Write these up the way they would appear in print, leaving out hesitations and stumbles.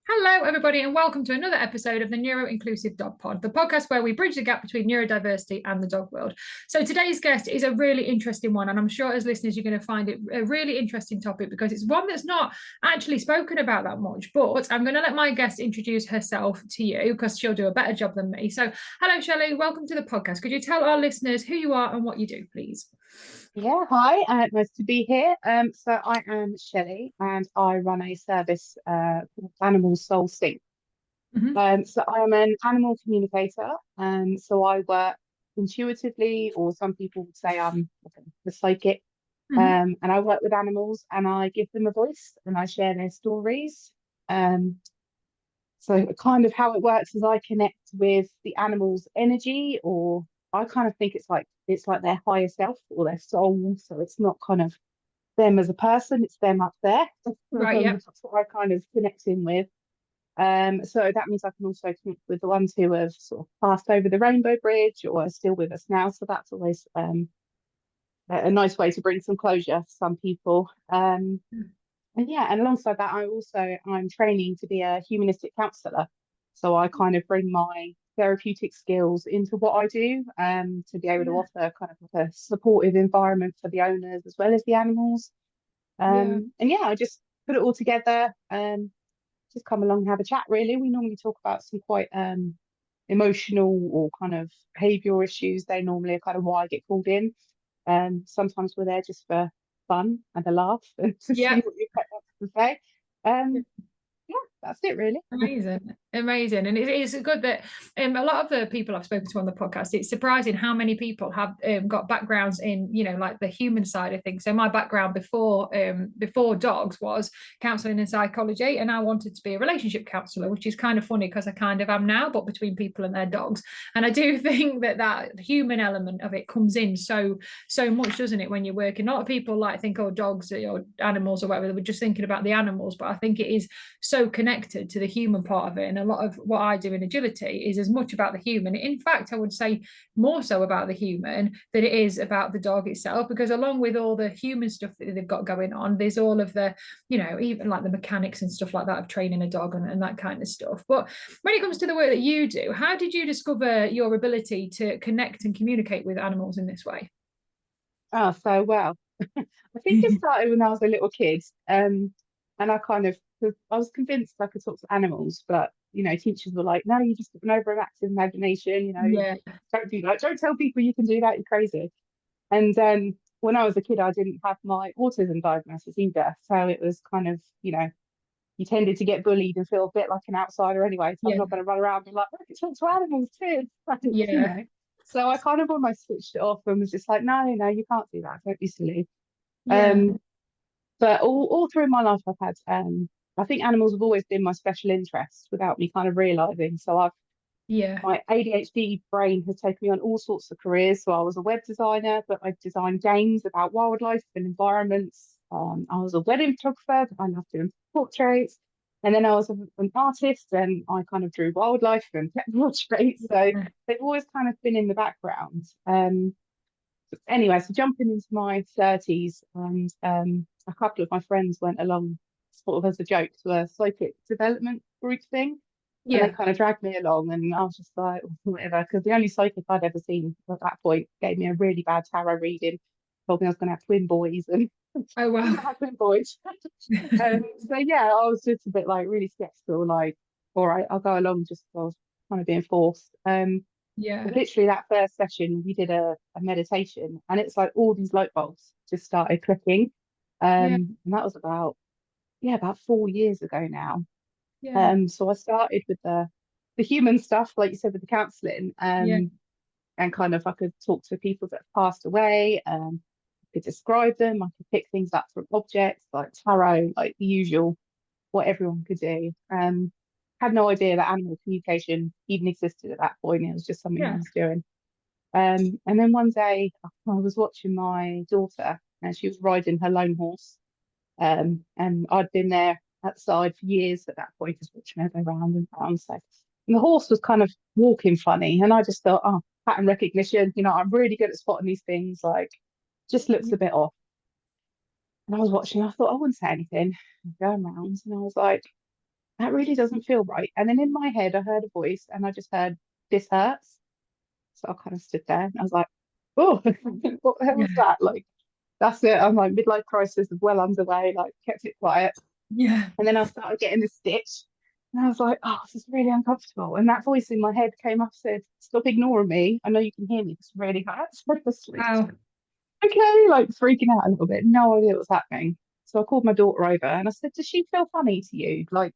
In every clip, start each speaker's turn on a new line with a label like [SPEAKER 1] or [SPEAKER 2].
[SPEAKER 1] Hello, everybody, and welcome to another episode of the Neuro-Inclusive Dog Pod, the podcast where we bridge the gap between neurodiversity and the dog world. So today's guest is a really interesting one, and I'm sure as listeners you're going to find it a really interesting topic because it's one that's not actually spoken about that much. But I'm going to let my guest introduce herself to you because she'll do a better job than me. So hello, Shelley, welcome to the podcast. Could you tell our listeners who you are and what you do, please?
[SPEAKER 2] Yeah, hi, nice to be here. So I am Shelley and I run a service called Animal Soul Sync.
[SPEAKER 1] Mm-hmm.
[SPEAKER 2] So I am an animal communicator. So I work intuitively, or some people would say I'm like the psychic.
[SPEAKER 1] Mm-hmm.
[SPEAKER 2] And I work with animals and I give them a voice and I share their stories. Um, so kind of how it works is I connect with the animal's energy, or I kind of think it's like their higher self or their soul. So it's not kind of them as a person, it's them up there.
[SPEAKER 1] Right, yeah.
[SPEAKER 2] That's what I kind of connect in with. So that means I can also connect with the ones who have sort of passed over the rainbow bridge or are still with us now. So that's always a nice way to bring some closure to some people. And yeah, and alongside that, I'm training to be a humanistic counsellor. So I kind of bring my therapeutic skills into what I do, to be able to
[SPEAKER 1] Yeah,
[SPEAKER 2] offer kind of like a supportive environment for the owners as well as the animals.
[SPEAKER 1] yeah.
[SPEAKER 2] And yeah, I just put it all together, just come along and have a chat, really. We normally talk about some quite emotional or kind of behavioural issues. They normally are kind of why I get called in. Sometimes we're there just for fun and a laugh and to see
[SPEAKER 1] Yeah.
[SPEAKER 2] what you have to say. Um, yeah, that's it, really.
[SPEAKER 1] Amazing, amazing, and it's good that a lot of the people I've spoken to on the podcast. It's surprising how many people have got backgrounds in like the human side of things. So my background before dogs was counselling and psychology, and I wanted to be a relationship counsellor, which is kind of funny because I kind of am now, but between people and their dogs. And I do think that human element of it comes in so much, doesn't it? When you're working, a lot of people like think, oh, dogs or animals or whatever. We're just thinking about the animals, but I think it is so connected to the human part of it. And a lot of what I do in agility is as much about the human. In fact, I would say more so about the human than it is about the dog itself, because along with all the human stuff that they've got going on, there's all of the, even like the mechanics and stuff like that of training a dog and that kind of stuff. But when it comes to the work that you do, how did you discover your ability to connect and communicate with animals in this way?
[SPEAKER 2] Oh, so well. I think it started when I was a little kid. And I kind of, I was convinced I could talk to animals, but teachers were like, no, you just have an overactive imagination,
[SPEAKER 1] Yeah.
[SPEAKER 2] don't do that. Don't tell people you can do that, you're crazy. And when I was a kid, I didn't have my autism diagnosis either. So it was kind of, you tended to get bullied and feel a bit like an outsider anyway. So I'm
[SPEAKER 1] Yeah.
[SPEAKER 2] not going to run around and be like, I can talk to animals too.
[SPEAKER 1] Yeah.
[SPEAKER 2] So I kind of almost switched it off and was just like, no, no, you can't do that. Don't be silly.
[SPEAKER 1] Yeah.
[SPEAKER 2] Um, but all through my life, I've had, I think animals have always been my special interest without me kind of realizing. So
[SPEAKER 1] Yeah.
[SPEAKER 2] my ADHD brain has taken me on all sorts of careers. So I was a web designer, but I designed games about wildlife and environments. I was a wedding photographer, but I loved doing portraits. And then I was an artist and I kind of drew wildlife and pet portraits. So they've always kind of been in the background. Anyway, so jumping into my 30s, and a couple of my friends went along sort of as a joke to a psychic development group thing. And they
[SPEAKER 1] Yeah.
[SPEAKER 2] kind of dragged me along, and I was just like, whatever, because the only psychic I'd ever seen at that point gave me a really bad tarot reading, told me I was going to have twin boys, and
[SPEAKER 1] Oh
[SPEAKER 2] I
[SPEAKER 1] wow.
[SPEAKER 2] didn't have twin boys. So yeah, I was just a bit like really skeptical, like, all right, I'll go along just 'cause I was kind of being forced.
[SPEAKER 1] Yeah.
[SPEAKER 2] Literally that first session, we did a meditation, and it's like all these light bulbs just started clicking.
[SPEAKER 1] Yeah.
[SPEAKER 2] And that was about 4 years ago now.
[SPEAKER 1] Yeah.
[SPEAKER 2] So I started with the human stuff, like you said, with the counselling,
[SPEAKER 1] Yeah.
[SPEAKER 2] and kind of I could talk to people that have passed away, I could describe them, I could pick things up from objects like tarot, like the usual, what everyone could do. Had no idea that animal communication even existed at that point. It was just something I
[SPEAKER 1] Yeah.
[SPEAKER 2] was doing. And then one day I was watching my daughter and she was riding her lone horse. And I'd been there outside for years at that point, just watching her go round and round. So, and the horse was kind of walking funny, and I just thought, oh, pattern recognition. I'm really good at spotting these things. Like, just looks
[SPEAKER 1] Yeah.
[SPEAKER 2] a bit off. And I was watching. I thought I wouldn't say anything. Going round, and I was like, that really doesn't feel right. And then in my head, I heard a voice and I just heard, this hurts. So I kind of stood there and I was like, oh, what the hell
[SPEAKER 1] Yeah.
[SPEAKER 2] was that? Like, that's it. I'm like, midlife crisis is well underway, like, kept it quiet.
[SPEAKER 1] Yeah.
[SPEAKER 2] And then I started getting the stitch. And I was like, oh, this is really uncomfortable. And that voice in my head came up and said, stop ignoring me. I know you can hear me. This really hurts. I was like,
[SPEAKER 1] Wow.
[SPEAKER 2] okay, like freaking out a little bit. No idea what was happening. So I called my daughter over and I said, does she feel funny to you? Like,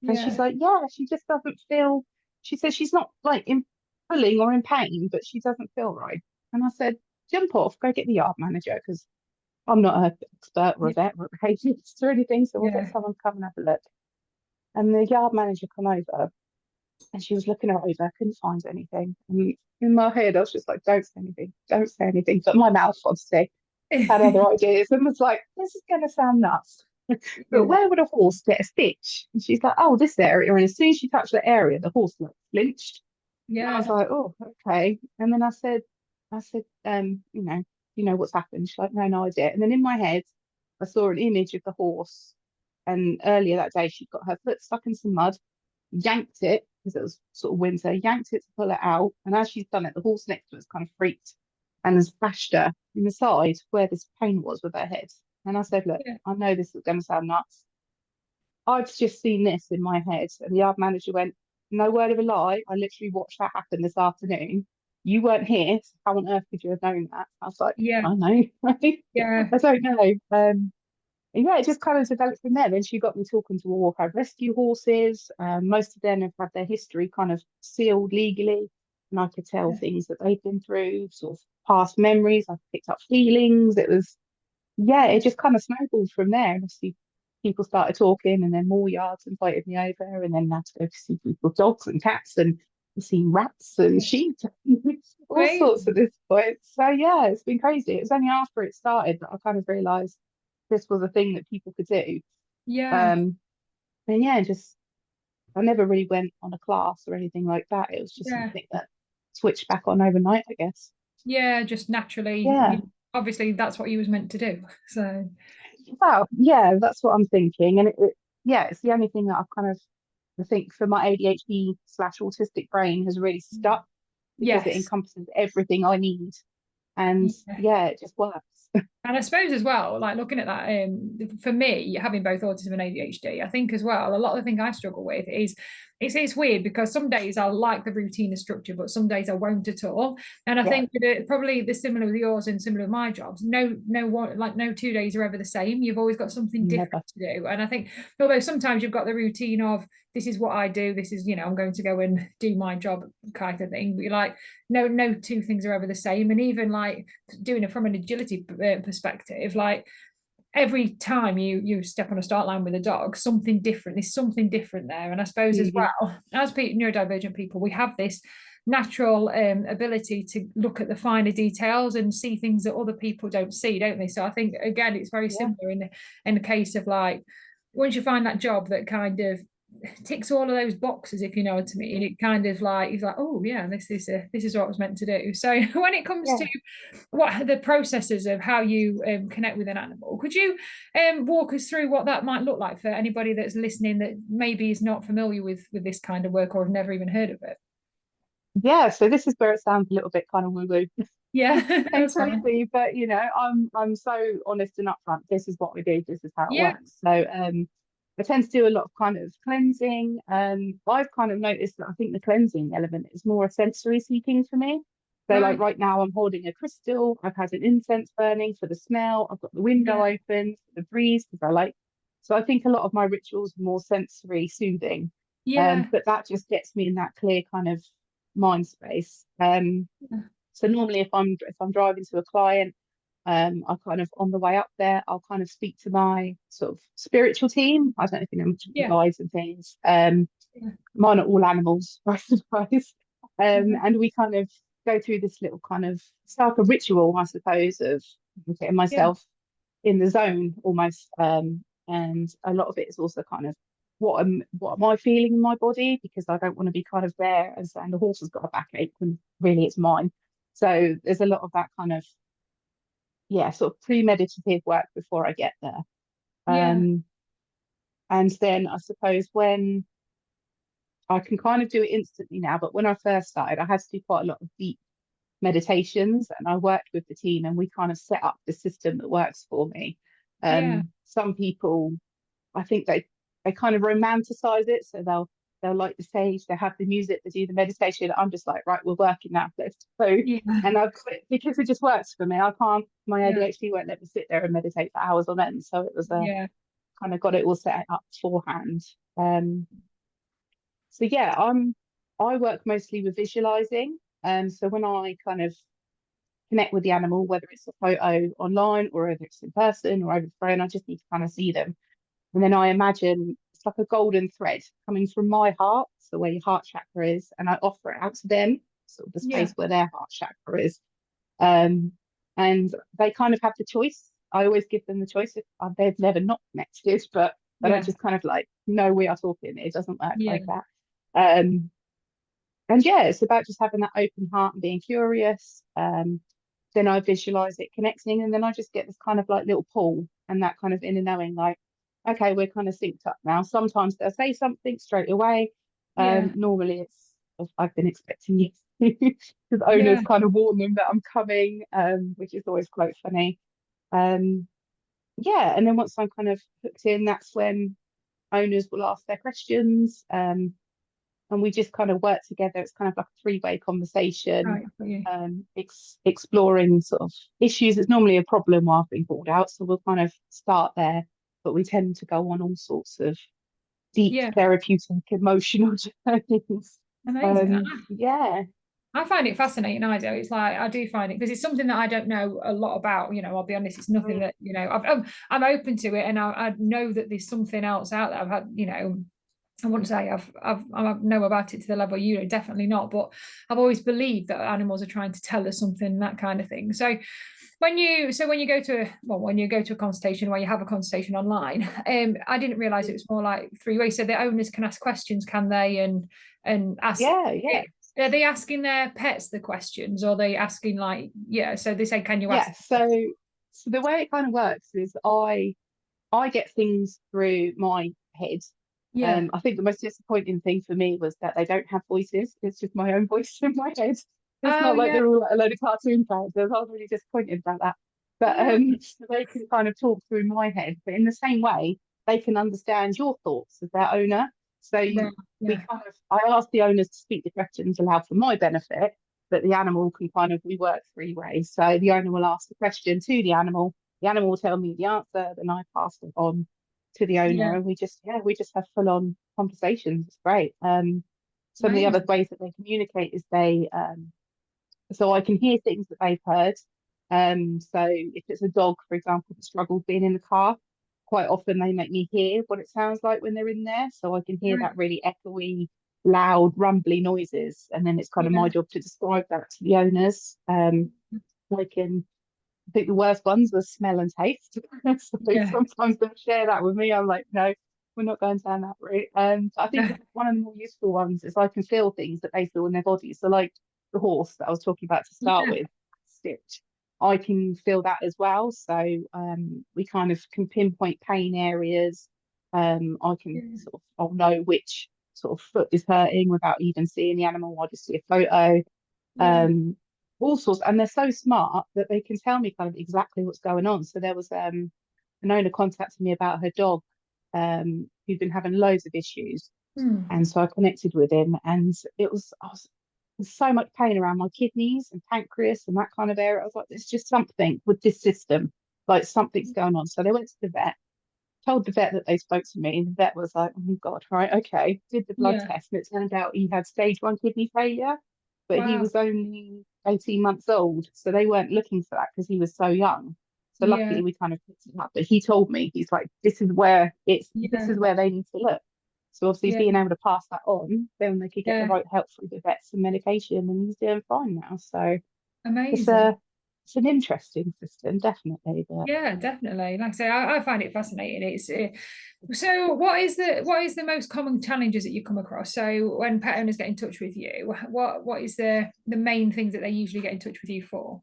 [SPEAKER 2] and she's
[SPEAKER 1] Yeah.
[SPEAKER 2] like, yeah, she just doesn't feel, she says she's not like in pulling or in pain, but she doesn't feel right. And I said, jump off, go get the yard manager because I'm not an expert or a
[SPEAKER 1] Yeah.
[SPEAKER 2] vet or a behaviourist or anything. So we'll get
[SPEAKER 1] Yeah.
[SPEAKER 2] someone to come and have a look. And the yard manager come over and she was looking her over, couldn't find anything. And in my head, I was just like, don't say anything, don't say anything. But my mouth, obviously, had other ideas and was like, this is going to sound nuts. But
[SPEAKER 1] Yeah.
[SPEAKER 2] where would a horse get a stitch? And she's like, oh, this area. And as soon as she touched the area, the horse like flinched. And I was
[SPEAKER 1] Yeah.
[SPEAKER 2] like, oh, okay. And then you know what's happened? She's like, no, no idea. And then in my head, I saw an image of the horse. And earlier that day, she got her foot stuck in some mud, yanked it because it was sort of winter, yanked it to pull it out. And as she's done it, the horse next to it has kind of freaked and has bashed her in the side where this pain was with her head. And I said, look,
[SPEAKER 1] Yeah.
[SPEAKER 2] I know this is going to sound nuts. I've just seen this in my head. And the yard manager went, no word of a lie. I literally watched that happen this afternoon. You weren't here. So how on earth could you have known that? I was like,
[SPEAKER 1] Yeah.
[SPEAKER 2] I know.
[SPEAKER 1] Yeah.
[SPEAKER 2] I don't know. And yeah, it just kind of developed from there. Then she got me talking to all her rescue horses. Most of them have had their history kind of sealed legally. And I could tell things that they've been through, sort of past memories. I picked up feelings. It was, yeah,
[SPEAKER 1] Yeah.
[SPEAKER 2] it just kind of snowballed from there. And obviously, people started talking, and then more yards invited me over, and then I had to go to see people's dogs and cats, and seen rats and sheep, all sorts at
[SPEAKER 1] Amazing.
[SPEAKER 2] this point. So yeah, it's been crazy. It was only after it started that I kind of realised this was a thing that people could do.
[SPEAKER 1] Yeah.
[SPEAKER 2] Um, and yeah, just I never really went on a class or anything like that. It was just
[SPEAKER 1] Yeah.
[SPEAKER 2] something that switched back on overnight, I guess.
[SPEAKER 1] Yeah. Just naturally,
[SPEAKER 2] Yeah.
[SPEAKER 1] obviously that's what you was meant to do. So
[SPEAKER 2] Well, yeah, that's what I'm thinking. And yeah, it's the only thing that I've kind of, I think for my ADHD slash autistic brain has really stuck because it
[SPEAKER 1] yes.
[SPEAKER 2] encompasses everything I need. And
[SPEAKER 1] Yeah.
[SPEAKER 2] yeah, it just works.
[SPEAKER 1] And I suppose as well, like looking at that, for me, having both autism and ADHD, I think as well, a lot of the thing I struggle with is it's weird because some days I like the routine and structure, but some days I won't at all. And I
[SPEAKER 2] Yeah,
[SPEAKER 1] think that probably the similar with yours and similar with my jobs. No one like no 2 days are ever the same. You've always got something
[SPEAKER 2] never.
[SPEAKER 1] different to do. And I think although sometimes you've got the routine of this is what I do, this is, I'm going to go and do my job kind of thing. But you're like, no two things are ever the same. And even like doing it from an agility perspective, like every time you step on a start line with a dog, something different, there's something different there. And I suppose as
[SPEAKER 2] Hmm.
[SPEAKER 1] well, as neurodivergent people, we have this natural ability to look at the finer details and see things that other people don't see, don't they? So I think again it's very
[SPEAKER 2] Yeah,
[SPEAKER 1] similar in the case of like once you find that job that kind of ticks all of those boxes, if you know what I mean. It kind of like he's like, oh yeah, this is what I was meant to do. So when it comes
[SPEAKER 2] yeah.
[SPEAKER 1] to what the processes of how you connect with an animal, could you walk us through what that might look like for anybody that's listening that maybe is not familiar with this kind of work or have never even heard of it?
[SPEAKER 2] Yeah, so this is where it sounds a little bit kind of woo-woo
[SPEAKER 1] Yeah,
[SPEAKER 2] and
[SPEAKER 1] that's fine.
[SPEAKER 2] crazy, but I'm so honest and upfront. This is what we do, this is how it
[SPEAKER 1] Yeah,
[SPEAKER 2] works. So I tend to do a lot of kind of cleansing. I've kind of noticed that I think the cleansing element is more a sensory seeking for me. So like
[SPEAKER 1] right.
[SPEAKER 2] right now I'm holding a crystal, I've had an incense burning for the smell, I've got the window
[SPEAKER 1] Yeah,
[SPEAKER 2] open for the breeze because I like, so I think a lot of my rituals are more sensory soothing.
[SPEAKER 1] yeah,
[SPEAKER 2] But that just gets me in that clear kind of mind space. So normally if I'm driving to a client, I kind of on the way up there, I'll kind of speak to my sort of spiritual team. I don't know if you know much about
[SPEAKER 1] yeah,
[SPEAKER 2] guides and things.
[SPEAKER 1] yeah,
[SPEAKER 2] Mine are all animals, I suppose.
[SPEAKER 1] yeah,
[SPEAKER 2] And we kind of go through this little kind of, it's like a ritual, I suppose, of getting
[SPEAKER 1] yeah,
[SPEAKER 2] myself in the zone almost. And a lot of it is also kind of what am I feeling in my body because I don't want to be kind of there and saying the horse has got a backache when really it's mine. So there's a lot of that kind of, yeah, sort of premeditative work before I get there.
[SPEAKER 1] yeah,
[SPEAKER 2] Um, And then I suppose when I can kind of do it instantly now, but when I first started, I had to do quite a lot of deep meditations, and I worked with the team and we kind of set up the system that works for me.
[SPEAKER 1] Yeah.
[SPEAKER 2] Some people, I think they kind of romanticize it, so they'll light the sage, they have the music, they do the meditation. I'm just like, right, we're working now. Let's go.
[SPEAKER 1] Yeah.
[SPEAKER 2] And I've quit because it just works for me. I can't, my
[SPEAKER 1] Yeah.
[SPEAKER 2] ADHD won't let me sit there and meditate for hours on end. So it was a
[SPEAKER 1] Yeah.
[SPEAKER 2] kind of got it all set up beforehand. So yeah, I work mostly with visualizing. So when I kind of connect with the animal, whether it's a photo online or whether it's in person or over the phone, I just need to kind of see them. And then I imagine it's like a golden thread coming from my heart, so where your heart chakra is, and I offer it out to them, sort of the
[SPEAKER 1] Yeah.
[SPEAKER 2] space where their heart chakra is. Um, and they kind of have the choice. I always give them the choice if they've never not connected, but I don't
[SPEAKER 1] Yeah.
[SPEAKER 2] just kind of like, no, we are talking. It doesn't work
[SPEAKER 1] Yeah.
[SPEAKER 2] like that. Um, and yeah, it's about just having that open heart and being curious. Then I visualize it connecting, and then I just get this kind of like little pull and that kind of inner knowing, like, okay, we're kind of synced up now. Sometimes they'll say something straight away.
[SPEAKER 1] Yeah.
[SPEAKER 2] Normally it's I've been expecting you because owners
[SPEAKER 1] Yeah.
[SPEAKER 2] kind of warn them that I'm coming, which is always quite funny. Um, yeah, and then once I'm kind of hooked in, that's when owners will ask their questions. And we just kind of work together. It's kind of like a three-way conversation,
[SPEAKER 1] Right. Yeah.
[SPEAKER 2] exploring sort of issues. It's normally a problem while being brought out, so we'll kind of start there, but we tend to go on all sorts of deep
[SPEAKER 1] Yeah.
[SPEAKER 2] therapeutic emotional journeys.
[SPEAKER 1] Amazing.
[SPEAKER 2] Yeah,
[SPEAKER 1] I find it fascinating. I do. It's like I do find it because it's something that I don't know a lot about. I'll be honest. It's nothing that I'm open to it, and I know that there's something else out there. I've had I wouldn't say I know about it to the level definitely not. But I've always believed that animals are trying to tell us something, that kind of thing. So when you go to a consultation where you have a consultation online, I didn't realize it was more like three ways. So the owners can ask questions, can they, and ask.
[SPEAKER 2] yeah.
[SPEAKER 1] Are they asking their pets the questions, or are they asking so they say, can you ask?
[SPEAKER 2] Yeah. So the way it kind of works is I get things through my head.
[SPEAKER 1] Yeah.
[SPEAKER 2] I think the most disappointing thing for me was that they don't have voices. It's just my own voice in my head. It's
[SPEAKER 1] Oh
[SPEAKER 2] not like
[SPEAKER 1] yeah.
[SPEAKER 2] they're all like a load of cartoon characters. I was really disappointed about that. But
[SPEAKER 1] Yeah.
[SPEAKER 2] so they can kind of talk through my head. But in the same way, they can understand your thoughts as their owner. So
[SPEAKER 1] Right.
[SPEAKER 2] we
[SPEAKER 1] Yeah.
[SPEAKER 2] kind of I ask the owners to speak the questions aloud for my benefit, but the animal can kind of we work three ways. So the owner will ask the question to the animal will tell me the answer, then I pass it on to the owner,
[SPEAKER 1] Yeah.
[SPEAKER 2] and we just have full on conversations. It's great. Some of the other
[SPEAKER 1] Amazing.
[SPEAKER 2] ways that they communicate is so I can hear things that they've heard. So if it's a dog, for example, that struggles being in the car, quite often they make me hear what it sounds like when they're in there, so I can hear
[SPEAKER 1] Right.
[SPEAKER 2] that really echoey, loud, rumbly noises, and then it's kind of my
[SPEAKER 1] Yeah.
[SPEAKER 2] job to describe that to the owners. I can I think the worst ones were smell and taste. So
[SPEAKER 1] Yeah.
[SPEAKER 2] sometimes they'll share that with me. I'm like, no, we're not going down that route. I think
[SPEAKER 1] Yeah.
[SPEAKER 2] one of the more useful ones is I can feel things that they feel in their body. So like the horse that I was talking about to start
[SPEAKER 1] Yeah.
[SPEAKER 2] with, Stitch, I can feel that as well. So we kind of can pinpoint pain areas. I can
[SPEAKER 1] Yeah.
[SPEAKER 2] sort of I'll know which sort of foot is hurting without even seeing the animal. I just see a photo.
[SPEAKER 1] Yeah.
[SPEAKER 2] Um, all sorts, and they're so smart that they can tell me kind of exactly what's going on. So there was an owner contacted me about her dog, who'd been having loads of issues,
[SPEAKER 1] Hmm.
[SPEAKER 2] and so I connected with him, and I was there's so much pain around my kidneys and pancreas and that kind of area. I was like, there's just something with this system, like something's going on. So they went to the vet, told the vet that they spoke to me, and the vet was like, oh my God, right, okay. Did the blood
[SPEAKER 1] Yeah.
[SPEAKER 2] test, and it turned out he had stage 1 kidney failure, but he
[SPEAKER 1] Wow.
[SPEAKER 2] was only 18 months old. So they weren't looking for that because he was so young. So
[SPEAKER 1] Yeah.
[SPEAKER 2] luckily we kind of picked him up. But he told me, he's like, this
[SPEAKER 1] Yeah.
[SPEAKER 2] is where they need to look. So obviously
[SPEAKER 1] Yeah.
[SPEAKER 2] being able to pass that on, then they could get the
[SPEAKER 1] Yeah.
[SPEAKER 2] right help through the vets and medication, and he's doing fine now. So it's
[SPEAKER 1] Amazing.
[SPEAKER 2] a it's an interesting system, definitely. But
[SPEAKER 1] Yeah, definitely. Like I say, I find it fascinating. So what is the most common challenges that you come across? So when pet owners get in touch with you, what is the main things that they usually get in touch with you for?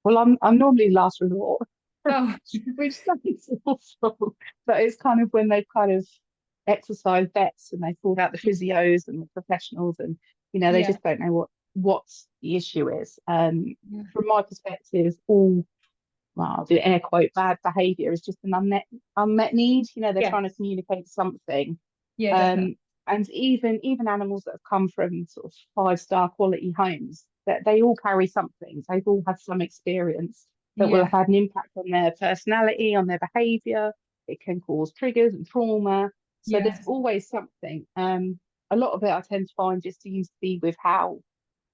[SPEAKER 2] well, I'm normally last resort.
[SPEAKER 1] Oh,
[SPEAKER 2] which sounds awful. But it's kind of when they've kind of exercised vets and they pulled out the physios and the professionals, and they
[SPEAKER 1] yeah,
[SPEAKER 2] just don't know what the issue is.
[SPEAKER 1] yeah,
[SPEAKER 2] From my perspective, all, well, I'll do air quote, bad behaviour is just an unmet need. They're
[SPEAKER 1] yeah,
[SPEAKER 2] trying to communicate something.
[SPEAKER 1] yeah, definitely.
[SPEAKER 2] Um, and even animals that have come from sort of 5-star quality homes, that they all carry something. They've all had some experience that will have
[SPEAKER 1] Yeah,
[SPEAKER 2] had an impact on their personality, on their behaviour. It can cause triggers and trauma. So
[SPEAKER 1] yeah,
[SPEAKER 2] there's always something. A lot of it I tend to find just seems to be with how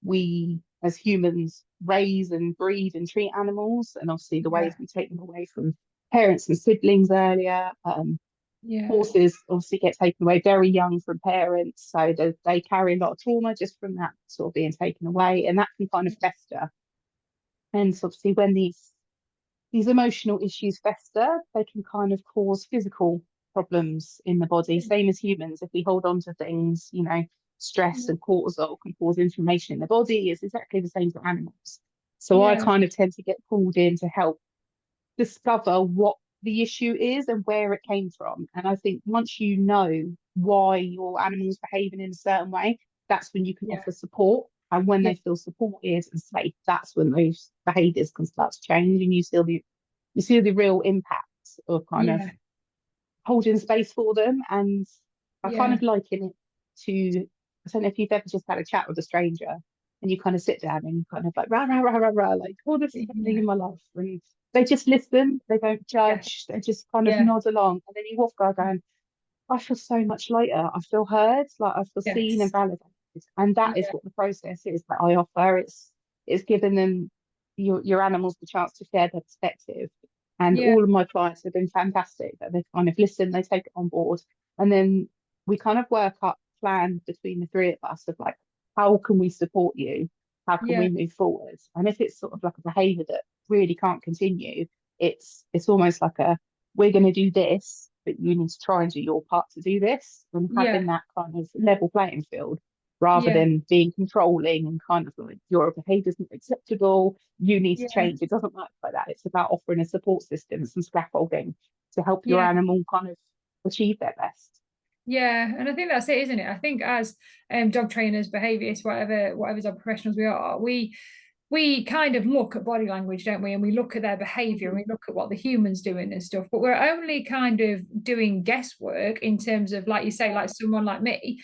[SPEAKER 2] we as humans raise and breed and treat animals, and obviously the
[SPEAKER 1] yeah,
[SPEAKER 2] ways we take them away from parents and siblings earlier.
[SPEAKER 1] yeah,
[SPEAKER 2] Horses obviously get taken away very young from parents, so they carry a lot of trauma just from that sort of being taken away, and that can kind of fester. And so obviously when these emotional issues fester, they can kind of cause physical problems in the body. Same as humans, if we hold on to things, stress and cortisol can cause inflammation in the body. It's exactly the same for animals. So I
[SPEAKER 1] yeah,
[SPEAKER 2] kind of tend to get pulled in to help discover what the issue is and where it came from. And I think once you know why your animal's behaving in a certain way, that's when you can
[SPEAKER 1] yeah,
[SPEAKER 2] offer support. And when
[SPEAKER 1] yeah,
[SPEAKER 2] they feel supported and safe, that's when those behaviours can start to change, and you see the real impact of kind of
[SPEAKER 1] yeah,
[SPEAKER 2] holding space for them. And I kind
[SPEAKER 1] yeah,
[SPEAKER 2] of liken it to, I don't know if you've ever just had a chat with a stranger and you kind of sit down and you kind of like, rah, rah, rah, rah, rah, like, oh, this is happening
[SPEAKER 1] yeah,
[SPEAKER 2] in my life. And they just listen, they don't
[SPEAKER 1] yeah,
[SPEAKER 2] judge, they just kind of
[SPEAKER 1] yeah,
[SPEAKER 2] nod along. And then you walk by going, I feel so much lighter. I feel heard, like I feel seen and
[SPEAKER 1] yes,
[SPEAKER 2] validated. And that is
[SPEAKER 1] yeah,
[SPEAKER 2] what the process is that I offer. It's giving them your animals the chance to share their perspective. And
[SPEAKER 1] yeah,
[SPEAKER 2] all of my clients have been fantastic that they kind of listen, they take it on board. And then we kind of work up plan between the three of us of like, how can we support you? How can
[SPEAKER 1] yeah,
[SPEAKER 2] we move forward? And if it's sort of like a behavior that really can't continue, it's almost like a, we're going to do this, but you need to try and do your part to do this, and
[SPEAKER 1] yeah,
[SPEAKER 2] having that kind of level playing field rather
[SPEAKER 1] yeah,
[SPEAKER 2] than being controlling and kind of like your behavior isn't acceptable, you need to
[SPEAKER 1] yeah,
[SPEAKER 2] change. It doesn't work like that. It's about offering a support system, some scaffolding to help your
[SPEAKER 1] yeah.
[SPEAKER 2] animal kind of achieve their best.
[SPEAKER 1] Yeah, and I think that's it, isn't it? I think as dog trainers, behaviorists, whatever dog professionals we are, we kind of look at body language, don't we? And we look at their behavior and
[SPEAKER 2] Mhm.
[SPEAKER 1] we look at what the human's doing and stuff. But we're only kind of doing guesswork in terms of, like you say, like someone like me.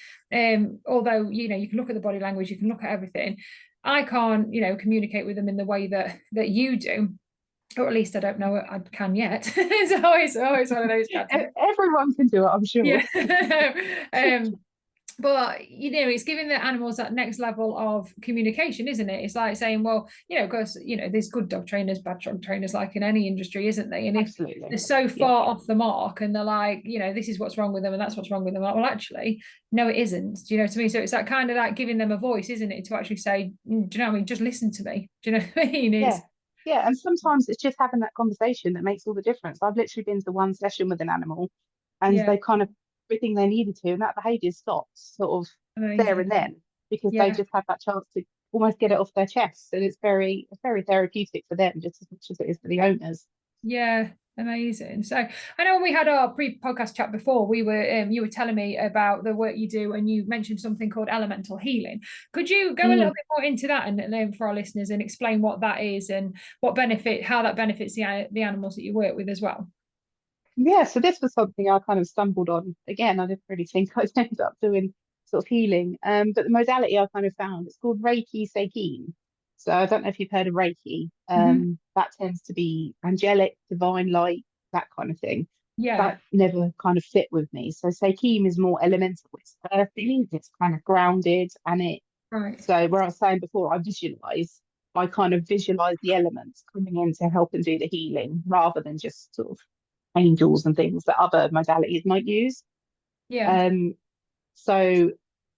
[SPEAKER 1] Although, you can look at the body language, you can look at everything. I can't, communicate with them in the way that you do. Or at least I don't know I can yet. It's always one of those kind of things.
[SPEAKER 2] Everyone can do it, I'm sure.
[SPEAKER 1] Yeah. um, but it's giving the animals that next level of communication, isn't it? It's like saying, well, because there's good dog trainers, bad dog trainers, like in any industry, isn't they? And if they're
[SPEAKER 2] Absolutely.
[SPEAKER 1] so
[SPEAKER 2] Yeah.
[SPEAKER 1] far off the mark and they're like, this is what's wrong with them and that's what's wrong with them, like, well, actually, no, it isn't. Do you know what I mean? So it's that kind of that giving them a voice, isn't it, to actually say, do you know what I mean? Just listen to me. Do you know what I mean?
[SPEAKER 2] Yeah.
[SPEAKER 1] It's
[SPEAKER 2] Yeah. And sometimes it's just having that conversation that makes all the difference. I've literally been to one session with an animal and
[SPEAKER 1] yeah,
[SPEAKER 2] they kind of everything they needed to, and that behaviour stops sort of there and
[SPEAKER 1] amazing.
[SPEAKER 2] then because they
[SPEAKER 1] Yeah.
[SPEAKER 2] just had that chance to almost get it off their chest. And it's very therapeutic for them just as much as it is for the owners.
[SPEAKER 1] Yeah, amazing. So I know when we had our pre-podcast chat before, we were you were telling me about the work you do, and you mentioned something called elemental healing. Could you go a little
[SPEAKER 2] Mm.
[SPEAKER 1] bit more into that and for our listeners and explain what that is and how that benefits the animals that you work with as well?
[SPEAKER 2] Yeah, so this was something I kind of stumbled on. Again, I didn't really think I'd end up doing sort of healing. But the modality I kind of found, it's called Reiki Seiki. So I don't know if you've heard of Reiki.
[SPEAKER 1] Hmm.
[SPEAKER 2] That tends to be angelic, divine light, that kind of thing.
[SPEAKER 1] Yeah.
[SPEAKER 2] That never kind of fit with me. So Seiki is more elemental. It's earthy, it's kind of grounded, and it.
[SPEAKER 1] Right.
[SPEAKER 2] So where I was saying before, I kind of visualize the elements coming in to help and do the healing rather than just sort of angels and things that other modalities might use.
[SPEAKER 1] Yeah.
[SPEAKER 2] Um, so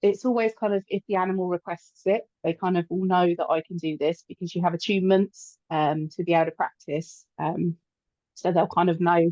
[SPEAKER 2] it's always kind of if the animal requests it, they kind of will know that I can do this because you have attunements to be able to practice. So they'll kind of know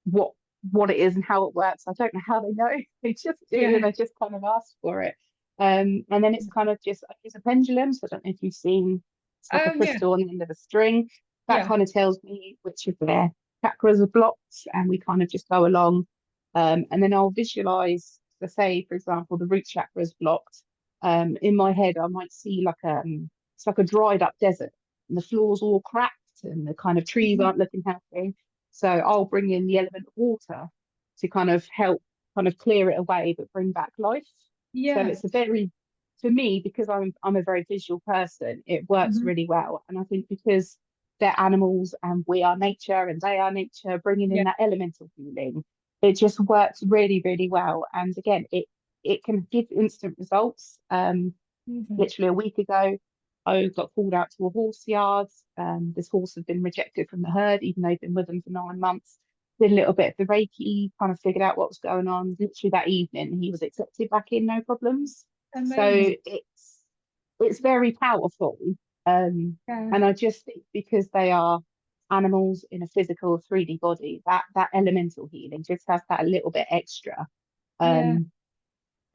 [SPEAKER 2] what what it is and how it works. I don't know how they know. They just do, and
[SPEAKER 1] Yeah.
[SPEAKER 2] they just kind of ask for it. And then it's kind of just I use a pendulum. So I don't know if you've seen it's like a
[SPEAKER 1] Oh yeah.
[SPEAKER 2] crystal on the end of a string. that
[SPEAKER 1] Yeah.
[SPEAKER 2] kind of tells me which of their chakras are blocked, and we kind of just go along. And then I'll visualize, let's say, for example, the root chakra is blocked. In my head, I might see like it's like a dried up desert, and the floor's all cracked, and the kind of trees
[SPEAKER 1] Mhm.
[SPEAKER 2] aren't looking healthy. So I'll bring in the element of water to kind of help kind of clear it away, but bring back life. So
[SPEAKER 1] Yeah.
[SPEAKER 2] it's a very, for me, because I'm a very visual person, it works
[SPEAKER 1] Mhm.
[SPEAKER 2] really well. And I think because they're animals and we are nature and they are nature, bringing in
[SPEAKER 1] Yeah.
[SPEAKER 2] that elemental feeling, it just works really, really well. And again, it can give instant results.
[SPEAKER 1] Mhm.
[SPEAKER 2] Literally a week ago, I got called out to a horse yard. This horse had been rejected from the herd, even though he'd been with them for 9 months. Did a little bit of the Reiki, kind of figured out what was going on. Literally that evening, he was accepted back in, no problems. So
[SPEAKER 1] Amazing.
[SPEAKER 2] it's very powerful. Um,
[SPEAKER 1] Yeah.
[SPEAKER 2] and I just think because they are animals in a physical 3D body, that elemental healing just has that a little bit extra.
[SPEAKER 1] Yeah.
[SPEAKER 2] Um,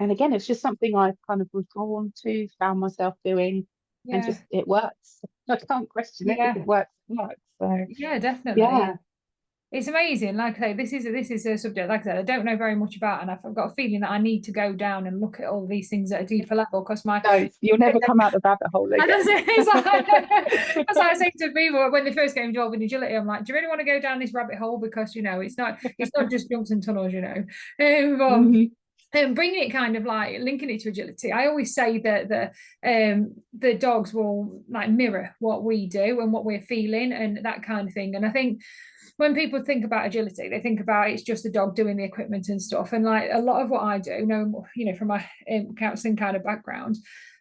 [SPEAKER 2] and again, it's just something I've kind of was drawn to, found myself doing, and
[SPEAKER 1] Yeah.
[SPEAKER 2] just it works. I can't question it. If
[SPEAKER 1] Yeah.
[SPEAKER 2] it works, it works. So
[SPEAKER 1] Yeah, definitely.
[SPEAKER 2] yeah,
[SPEAKER 1] It's amazing. Like I say, this is a subject, like I said, I don't know very much about, and I've got a feeling that I need to go down and look at all these things at a deeper level because my
[SPEAKER 2] no, you'll never come out the rabbit hole
[SPEAKER 1] I don't
[SPEAKER 2] again.
[SPEAKER 1] say it's like that's what I say to people when they first get involved in agility. I'm like, do you really want to go down this rabbit hole? Because it's not just jumps and tunnels.
[SPEAKER 2] Mhm.
[SPEAKER 1] Bringing it kind of like linking it to agility. I always say that the dogs will like mirror what we do and what we're feeling and that kind of thing. And I think when people think about agility, they think about it's just the dog doing the equipment and stuff. And like a lot of what I do, from my counselling kind of background,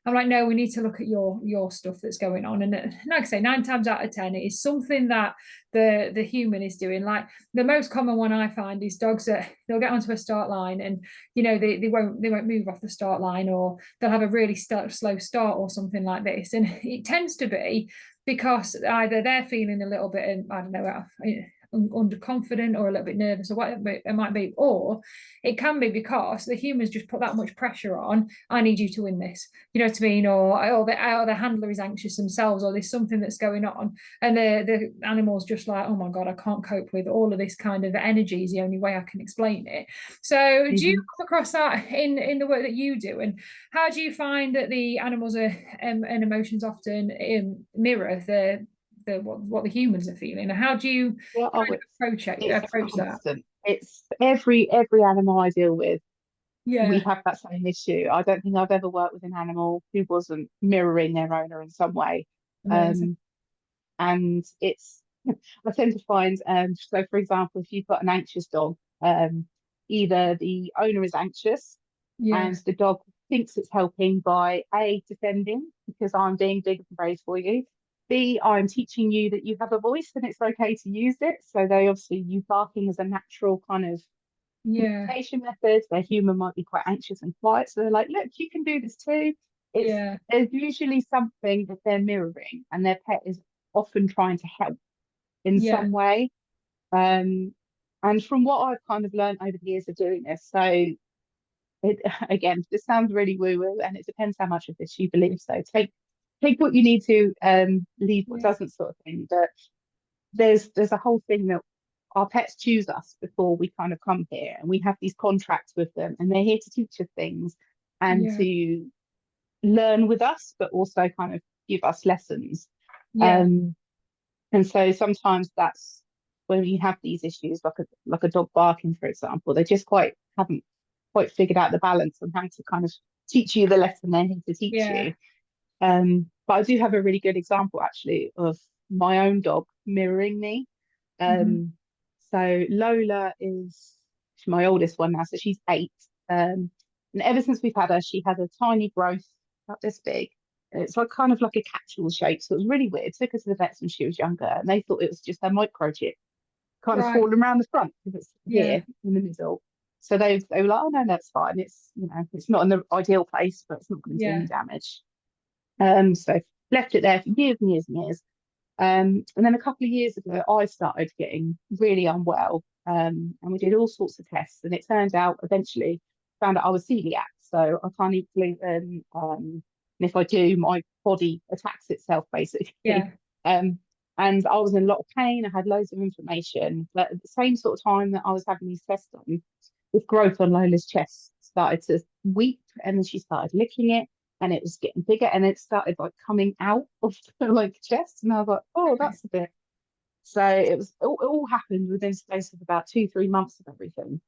[SPEAKER 1] I'm like, no, we need to look at your stuff that's going on. And like I say, 9 times out of 10, it is something that the human is doing. Like the most common one I find is dogs that they'll get onto a start line and they won't move off the start line, or they'll have a really slow start or something like this. And it tends to be because either they're feeling a little bit, I don't know, underconfident or a little bit nervous or whatever it might be, or it can be because the humans just put that much pressure on. I need you to win this, you know what I mean, or the handler is anxious themselves, or there's something that's going on, and the animal's just like, oh my god, I can't cope with all of this kind of energy. Is the only way I can explain it. So do you
[SPEAKER 2] Mhm.
[SPEAKER 1] come across that in the work that you do, and how do you find that the animals are and emotions often mirror what the humans are feeling, and how do you
[SPEAKER 2] Yeah,
[SPEAKER 1] kind of
[SPEAKER 2] it's
[SPEAKER 1] approach that?
[SPEAKER 2] constant. It's every animal I deal with, we
[SPEAKER 1] Yeah.
[SPEAKER 2] have that same issue. I don't think I've ever worked with an animal who wasn't mirroring their owner in some way.
[SPEAKER 1] Amazing.
[SPEAKER 2] Um, and it's I tend to find so for example, if you've got an anxious dog, either the owner is anxious
[SPEAKER 1] Yeah.
[SPEAKER 2] and the dog thinks it's helping by A, defending because I'm being big and brave for you. B, I'm teaching you that you have a voice and it's okay to use it. So they obviously use barking as a natural kind of
[SPEAKER 1] Yeah.
[SPEAKER 2] communication method. Their human might be quite anxious and quiet. So they're like, look, you can do this too. It's
[SPEAKER 1] Yeah.
[SPEAKER 2] There's usually something that they're mirroring and their pet is often trying to help in
[SPEAKER 1] Yeah.
[SPEAKER 2] some way. Um, and from what I've kind of learned over the years of doing this, so it, again, this sounds really woo-woo, and it depends how much of this you believe. So take what you need to, leave what
[SPEAKER 1] Yeah.
[SPEAKER 2] doesn't, sort of thing. But there's a whole thing that our pets choose us before we kind of come here, and we have these contracts with them, and they're here to teach us things and
[SPEAKER 1] Yeah.
[SPEAKER 2] to learn with us, but also kind of give us lessons.
[SPEAKER 1] Yeah.
[SPEAKER 2] Um, and so sometimes that's when you have these issues, like a dog barking, for example, they just quite haven't quite figured out the balance on how to kind of teach you the lesson they're here to teach
[SPEAKER 1] Yeah.
[SPEAKER 2] you. But I do have a really good example actually of my own dog mirroring me.
[SPEAKER 1] Hmm.
[SPEAKER 2] Um, so Lola is my oldest one now, so she's 8. And ever since we've had her, she had a tiny growth about this big. And it's like kind of like a capsule shape, so it was really weird. Took her to the vets when she was younger, and they thought it was just a microchip kind of
[SPEAKER 1] Right.
[SPEAKER 2] falling around the front because it's
[SPEAKER 1] Yeah.
[SPEAKER 2] here in the middle. So they were like, oh no, that's fine. It's it's not in the ideal place, but it's not going to do
[SPEAKER 1] Yeah.
[SPEAKER 2] any damage. So left it there for years and years and years. And then a couple of years ago, I started getting really unwell. And we did all sorts of tests, and it turned out eventually found out I was celiac, so I can't eat gluten. And if I do, my body attacks itself basically.
[SPEAKER 1] Yeah.
[SPEAKER 2] Um, And I was in a lot of pain. I had loads of inflammation. But at the same sort of time that I was having these tests done, this growth on Lola's chest started to weep, and then she started licking it, and it was getting bigger, and it started like coming out of the like chest. And I was like, oh, that's a bit. So it all happened within the space of about 2, 3 months of everything.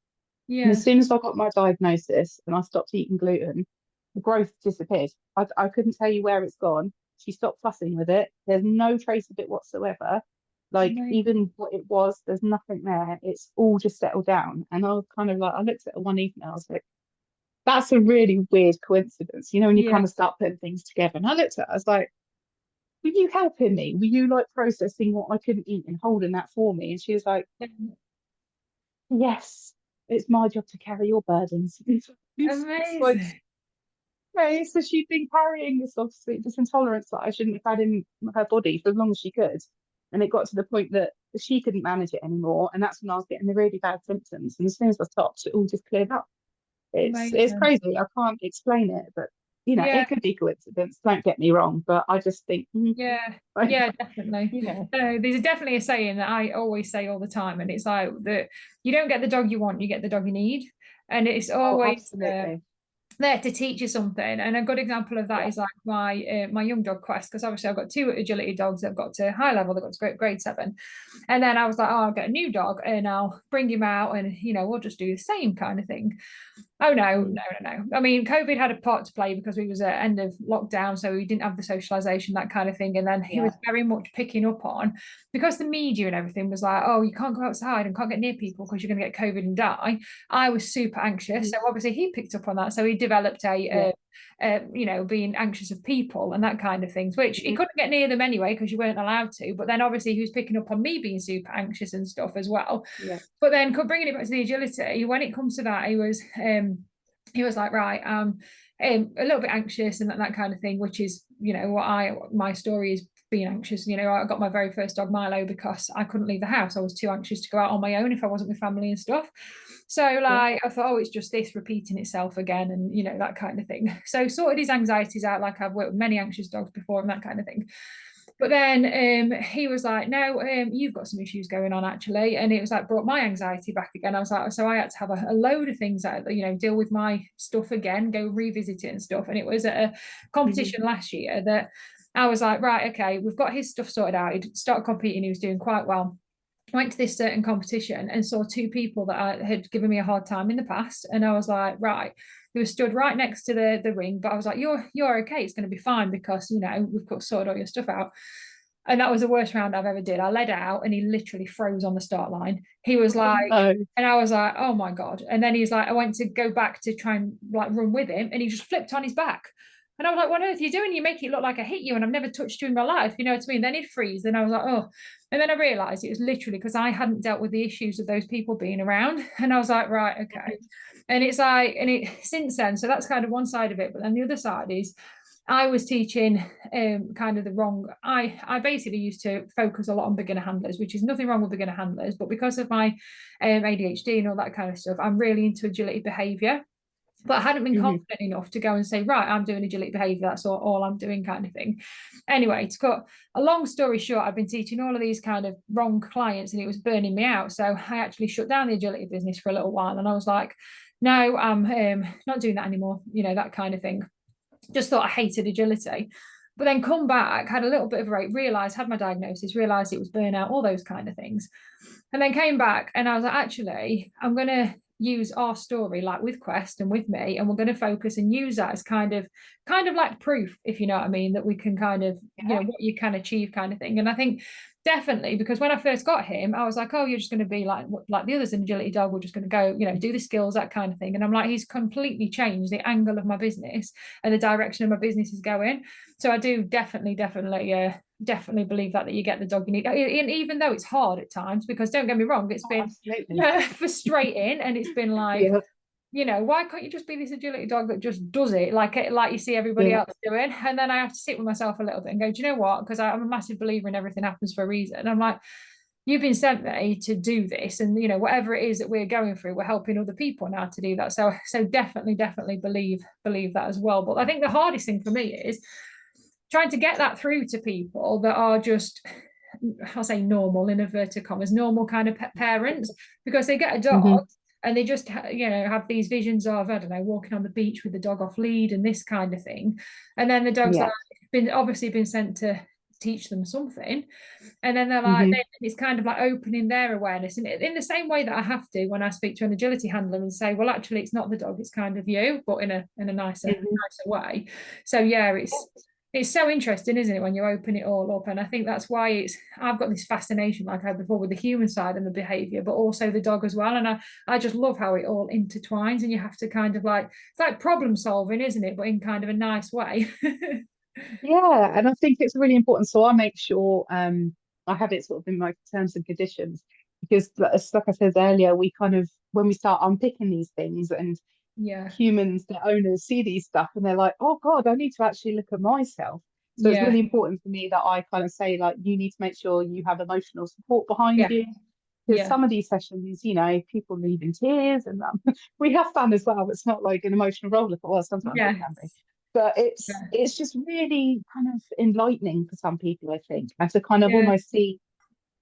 [SPEAKER 2] And as
[SPEAKER 1] Yeah.
[SPEAKER 2] soon as I got my diagnosis and I stopped eating gluten, the growth disappeared. I couldn't tell you where it's gone. She stopped fussing with it. There's no trace of it whatsoever. Like,
[SPEAKER 1] Amazing.
[SPEAKER 2] even what it was, there's nothing there. It's all just settled down. And I was kind of like, I looked at her one evening, I was like, that's a really weird coincidence, when you
[SPEAKER 1] Yeah.
[SPEAKER 2] kind of start putting things together. And I looked at her, I was like, were you helping me? Were you like processing what I couldn't eat and holding that for me? And she was like, yes, it's my job to carry your burdens. It's like,
[SPEAKER 1] Amazing.
[SPEAKER 2] okay, so she'd been carrying this, obviously this intolerance that I shouldn't have had in her body for as long as she could. And it got to the point that she couldn't manage it anymore. And that's when I was getting the really bad symptoms. And as soon as I stopped, it all just cleared up. It's
[SPEAKER 1] Amazing.
[SPEAKER 2] crazy. I can't explain it, but
[SPEAKER 1] Yeah.
[SPEAKER 2] it could be coincidence. Don't get me wrong, but I just think,
[SPEAKER 1] Yeah,
[SPEAKER 2] like,
[SPEAKER 1] yeah, definitely.
[SPEAKER 2] you know,
[SPEAKER 1] There's definitely a saying that I always say all the time, and it's like that you don't get the dog you want, you get the dog you need, and it's
[SPEAKER 2] oh,
[SPEAKER 1] always
[SPEAKER 2] absolutely.
[SPEAKER 1] there to teach you something. And a good example of that
[SPEAKER 2] Yeah.
[SPEAKER 1] is like my young dog Quest, because obviously I've got two agility dogs that have got to high level, they've got to grade 7, and then I was like, oh, I'll get a new dog and I'll bring him out, and we'll just do the same kind of thing. Oh no,
[SPEAKER 2] Mm.
[SPEAKER 1] no, no, no. I mean, COVID had a part to play because we was at end of lockdown, so we didn't have the socialization, that kind of thing. And then he
[SPEAKER 2] Yeah.
[SPEAKER 1] was very much picking up on, because the media and everything was like, oh, you can't go outside and can't get near people because you're going to get COVID and die. I was super anxious,
[SPEAKER 2] Mhm.
[SPEAKER 1] so obviously he picked up on that. So he developed
[SPEAKER 2] Yeah.
[SPEAKER 1] being anxious of people and that kind of things, which he
[SPEAKER 2] Mhm.
[SPEAKER 1] couldn't get near them anyway because you weren't allowed to. But then obviously he was picking up on me being super anxious and stuff as well.
[SPEAKER 2] Yeah.
[SPEAKER 1] But then bringing it back to the agility, when it comes to that, he was like, right, a little bit anxious and that kind of thing, which is, my story is being anxious. I got my very first dog Milo because I couldn't leave the house. I was too anxious to go out on my own if I wasn't with family and stuff. So
[SPEAKER 2] Yeah.
[SPEAKER 1] like I thought, oh, it's just this repeating itself again, and that kind of thing. So sorted his anxieties out, like I've worked with many anxious dogs before and that kind of thing. But then he was like, no, you've got some issues going on actually. And it was like brought my anxiety back again. I was like, so I had to have a load of things that, deal with my stuff again, go revisit it and stuff. And it was at a
[SPEAKER 2] Mhm.
[SPEAKER 1] competition last year that I was like, right, okay, we've got his stuff sorted out. He'd started competing, he was doing quite well. Went to this certain competition and saw two people that had given me a hard time in the past. And I was like, right, they were stood right next to the ring, but I was like, you're okay, it's going to be fine because we've got sorted all your stuff out. And that was the worst round I've ever did. I led out and he literally froze on the start line. He was
[SPEAKER 2] Oh,
[SPEAKER 1] like,
[SPEAKER 2] no.
[SPEAKER 1] and I was like, oh my God. And then he's like, I went to go back to try and like run with him, and he just flipped on his back. And I was like, what on earth are you doing? You make it look like I hit you and I've never touched you in my life. You know what I mean? Then he'd freeze. And I was like, oh. And then I realized it was literally because I hadn't dealt with the issues of those people being around. And I was like, right, okay. And it's like, and it since then, so that's kind of one side of it. But then the other side is I was teaching kind of the wrong. I basically used to focus a lot on beginner handlers, which is nothing wrong with beginner handlers, but because of my ADHD and all that kind of stuff, I'm really into agility behaviour. But I hadn't been
[SPEAKER 2] Mhm.
[SPEAKER 1] confident enough to go and say, right, I'm doing agility behaviour, that's all I'm doing, kind of thing. Anyway, to cut a long story short, I've been teaching all of these kind of wrong clients and it was burning me out. So I actually shut down the agility business for a little while, and I was like, no, I'm not doing that anymore, that kind of thing. Just thought I hated agility. But then come back, had a little bit of a break, realised, had my diagnosis, realised it was burnout, all those kind of things. And then came back and I was like, actually, I'm going to use our story like with Quest and with me, and we're going to focus and use that as kind of like proof, if you know what I mean, that we can kind of,
[SPEAKER 2] Yeah.
[SPEAKER 1] what you can achieve kind of thing. And I think definitely, because when I first got him, I was like, oh, you're just going to be like the others in agility dog, we're just going to go, do the skills, that kind of thing. And I'm like, he's completely changed the angle of my business and the direction of my business is going. So I do definitely believe that you get the dog you need. And even though it's hard at times, because don't get me wrong, it's
[SPEAKER 2] Oh,
[SPEAKER 1] been
[SPEAKER 2] absolutely.
[SPEAKER 1] frustrating, and it's been like,
[SPEAKER 2] Yeah.
[SPEAKER 1] why can't you just be this agility dog that just does it like you see everybody
[SPEAKER 2] Yeah.
[SPEAKER 1] else doing? And then I have to sit with myself a little bit and go, do you know what? Because I'm a massive believer in everything happens for a reason. And I'm like, you've been sent me to do this, and whatever it is that we're going through, we're helping other people now to do that. So definitely believe that as well. But I think the hardest thing for me is trying to get that through to people that are just I'll say normal in inverted commas, normal kind of parents, because they get a dog
[SPEAKER 2] Hmm.
[SPEAKER 1] and they just have these visions of, I don't know, walking on the beach with the dog off lead and this kind of thing, and then the dog's
[SPEAKER 2] Yeah.
[SPEAKER 1] like been sent to teach them something, and then they're like,
[SPEAKER 2] Hmm.
[SPEAKER 1] it's kind of like opening their awareness, and in the same way that I have to when I speak to an agility handler and say, well, actually it's not the dog, it's kind of you, but in a nicer
[SPEAKER 2] Hmm.
[SPEAKER 1] way. So yeah, it's so interesting, isn't it, when you open it all up? And I think that's why I've got this fascination, like I had before, with the human side and the behavior, but also the dog as well. And I just love how it all intertwines, and you have to kind of like, it's like problem solving, isn't it? But in kind of a nice way.
[SPEAKER 2] Yeah, and I think it's really important. So I make sure I have it sort of in my terms and conditions because, like I said earlier, we kind of when we start unpicking these things and
[SPEAKER 1] Yeah.
[SPEAKER 2] humans, the owners see these stuff and they're like, oh God, I need to actually look at myself. So it's
[SPEAKER 1] Yeah.
[SPEAKER 2] really important for me that I kind of say, like, you need to make sure you have emotional support behind
[SPEAKER 1] Yeah.
[SPEAKER 2] you. Because
[SPEAKER 1] Yeah.
[SPEAKER 2] some of these sessions, people leave in tears and we have fun as well. It's not like an emotional roller coaster. Well, sometimes it
[SPEAKER 1] Yeah.
[SPEAKER 2] can be. But it's
[SPEAKER 1] Yeah.
[SPEAKER 2] it's just really kind of enlightening for some people, I think, and to kind of
[SPEAKER 1] Yeah.
[SPEAKER 2] almost see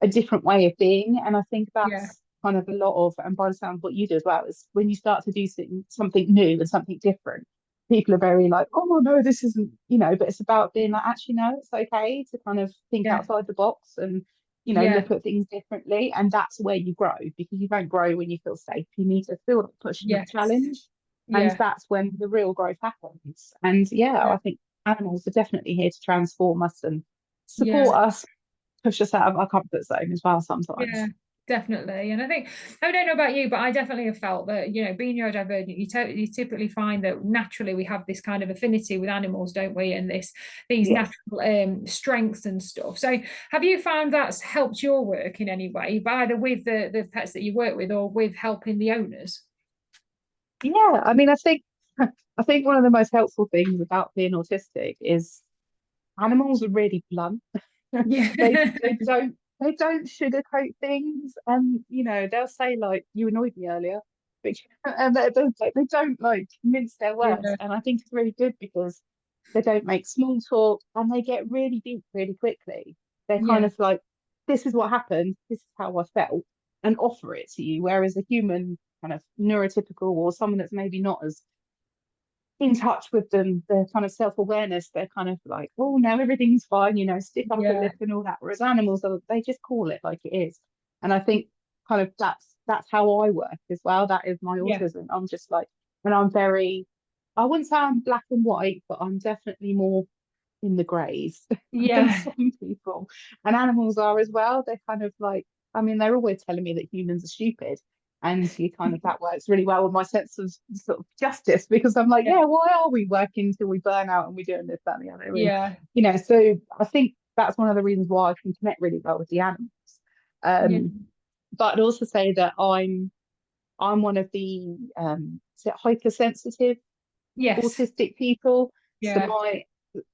[SPEAKER 2] a different way of being. And I think
[SPEAKER 1] Yeah.
[SPEAKER 2] that's kind of a lot of, and by the sound of what you do as well, is when you start to do something new and something different, people are very like, oh no, this isn't, but it's about being like, actually, no, it's okay to kind of think
[SPEAKER 1] Yeah.
[SPEAKER 2] outside the box and,
[SPEAKER 1] Yeah.
[SPEAKER 2] look at things differently. And that's where you grow because you don't grow when you feel safe. You need to feel like pushing a
[SPEAKER 1] Yes.
[SPEAKER 2] challenge. And
[SPEAKER 1] Yeah.
[SPEAKER 2] that's when the real growth happens. And yeah,
[SPEAKER 1] Yeah.
[SPEAKER 2] I think animals are definitely here to transform us and
[SPEAKER 1] Yeah.
[SPEAKER 2] support us, push us out of our comfort zone as well
[SPEAKER 1] Yeah,
[SPEAKER 2] sometimes.
[SPEAKER 1] definitely. And I think, I don't know about you, but I definitely have felt that, being neurodivergent, you typically find that naturally we have this kind of affinity with animals, don't we? And these
[SPEAKER 2] Yeah.
[SPEAKER 1] natural strengths and stuff. So have you found that's helped your work in any way, either with the pets that you work with or with helping the owners?
[SPEAKER 2] Yeah, I mean, I think one of the most helpful things about being autistic is animals are really blunt.
[SPEAKER 1] Yeah.
[SPEAKER 2] They don't sugarcoat things, and they'll say like you annoyed me earlier, but and they don't like mince their words,
[SPEAKER 1] Yeah.
[SPEAKER 2] and I think it's really good because they don't make small talk and they get really deep really quickly. They're kind
[SPEAKER 1] Yeah.
[SPEAKER 2] of like, this is what happened, this is how I felt, and offer it to you. Whereas a human, kind of neurotypical or someone that's maybe not as in touch with them, their kind of self-awareness, they're kind of like, oh no, everything's fine, stiff upper
[SPEAKER 1] Yeah.
[SPEAKER 2] lip and all that. Whereas animals they just call it like it is. And I think kind of that's how I work as well. That is my
[SPEAKER 1] Yeah.
[SPEAKER 2] autism. I'm just like, and I'm very, I wouldn't say I'm black and white, but I'm definitely more in the greys than
[SPEAKER 1] Yeah.
[SPEAKER 2] some people. And animals are as well. They're kind of like, I mean, they're always telling me that humans are stupid. And you kind of that works really well with my sense of sort of justice because I'm like,
[SPEAKER 1] Yeah.
[SPEAKER 2] yeah, why are we working till we burn out and we're doing this, that, and the other? And
[SPEAKER 1] Yeah.
[SPEAKER 2] so I think that's one of the reasons why I can connect really well with the animals.
[SPEAKER 1] Yeah.
[SPEAKER 2] But I'd also say that I'm one of the is it hypersensitive
[SPEAKER 1] Yes.
[SPEAKER 2] autistic people. So
[SPEAKER 1] Yeah.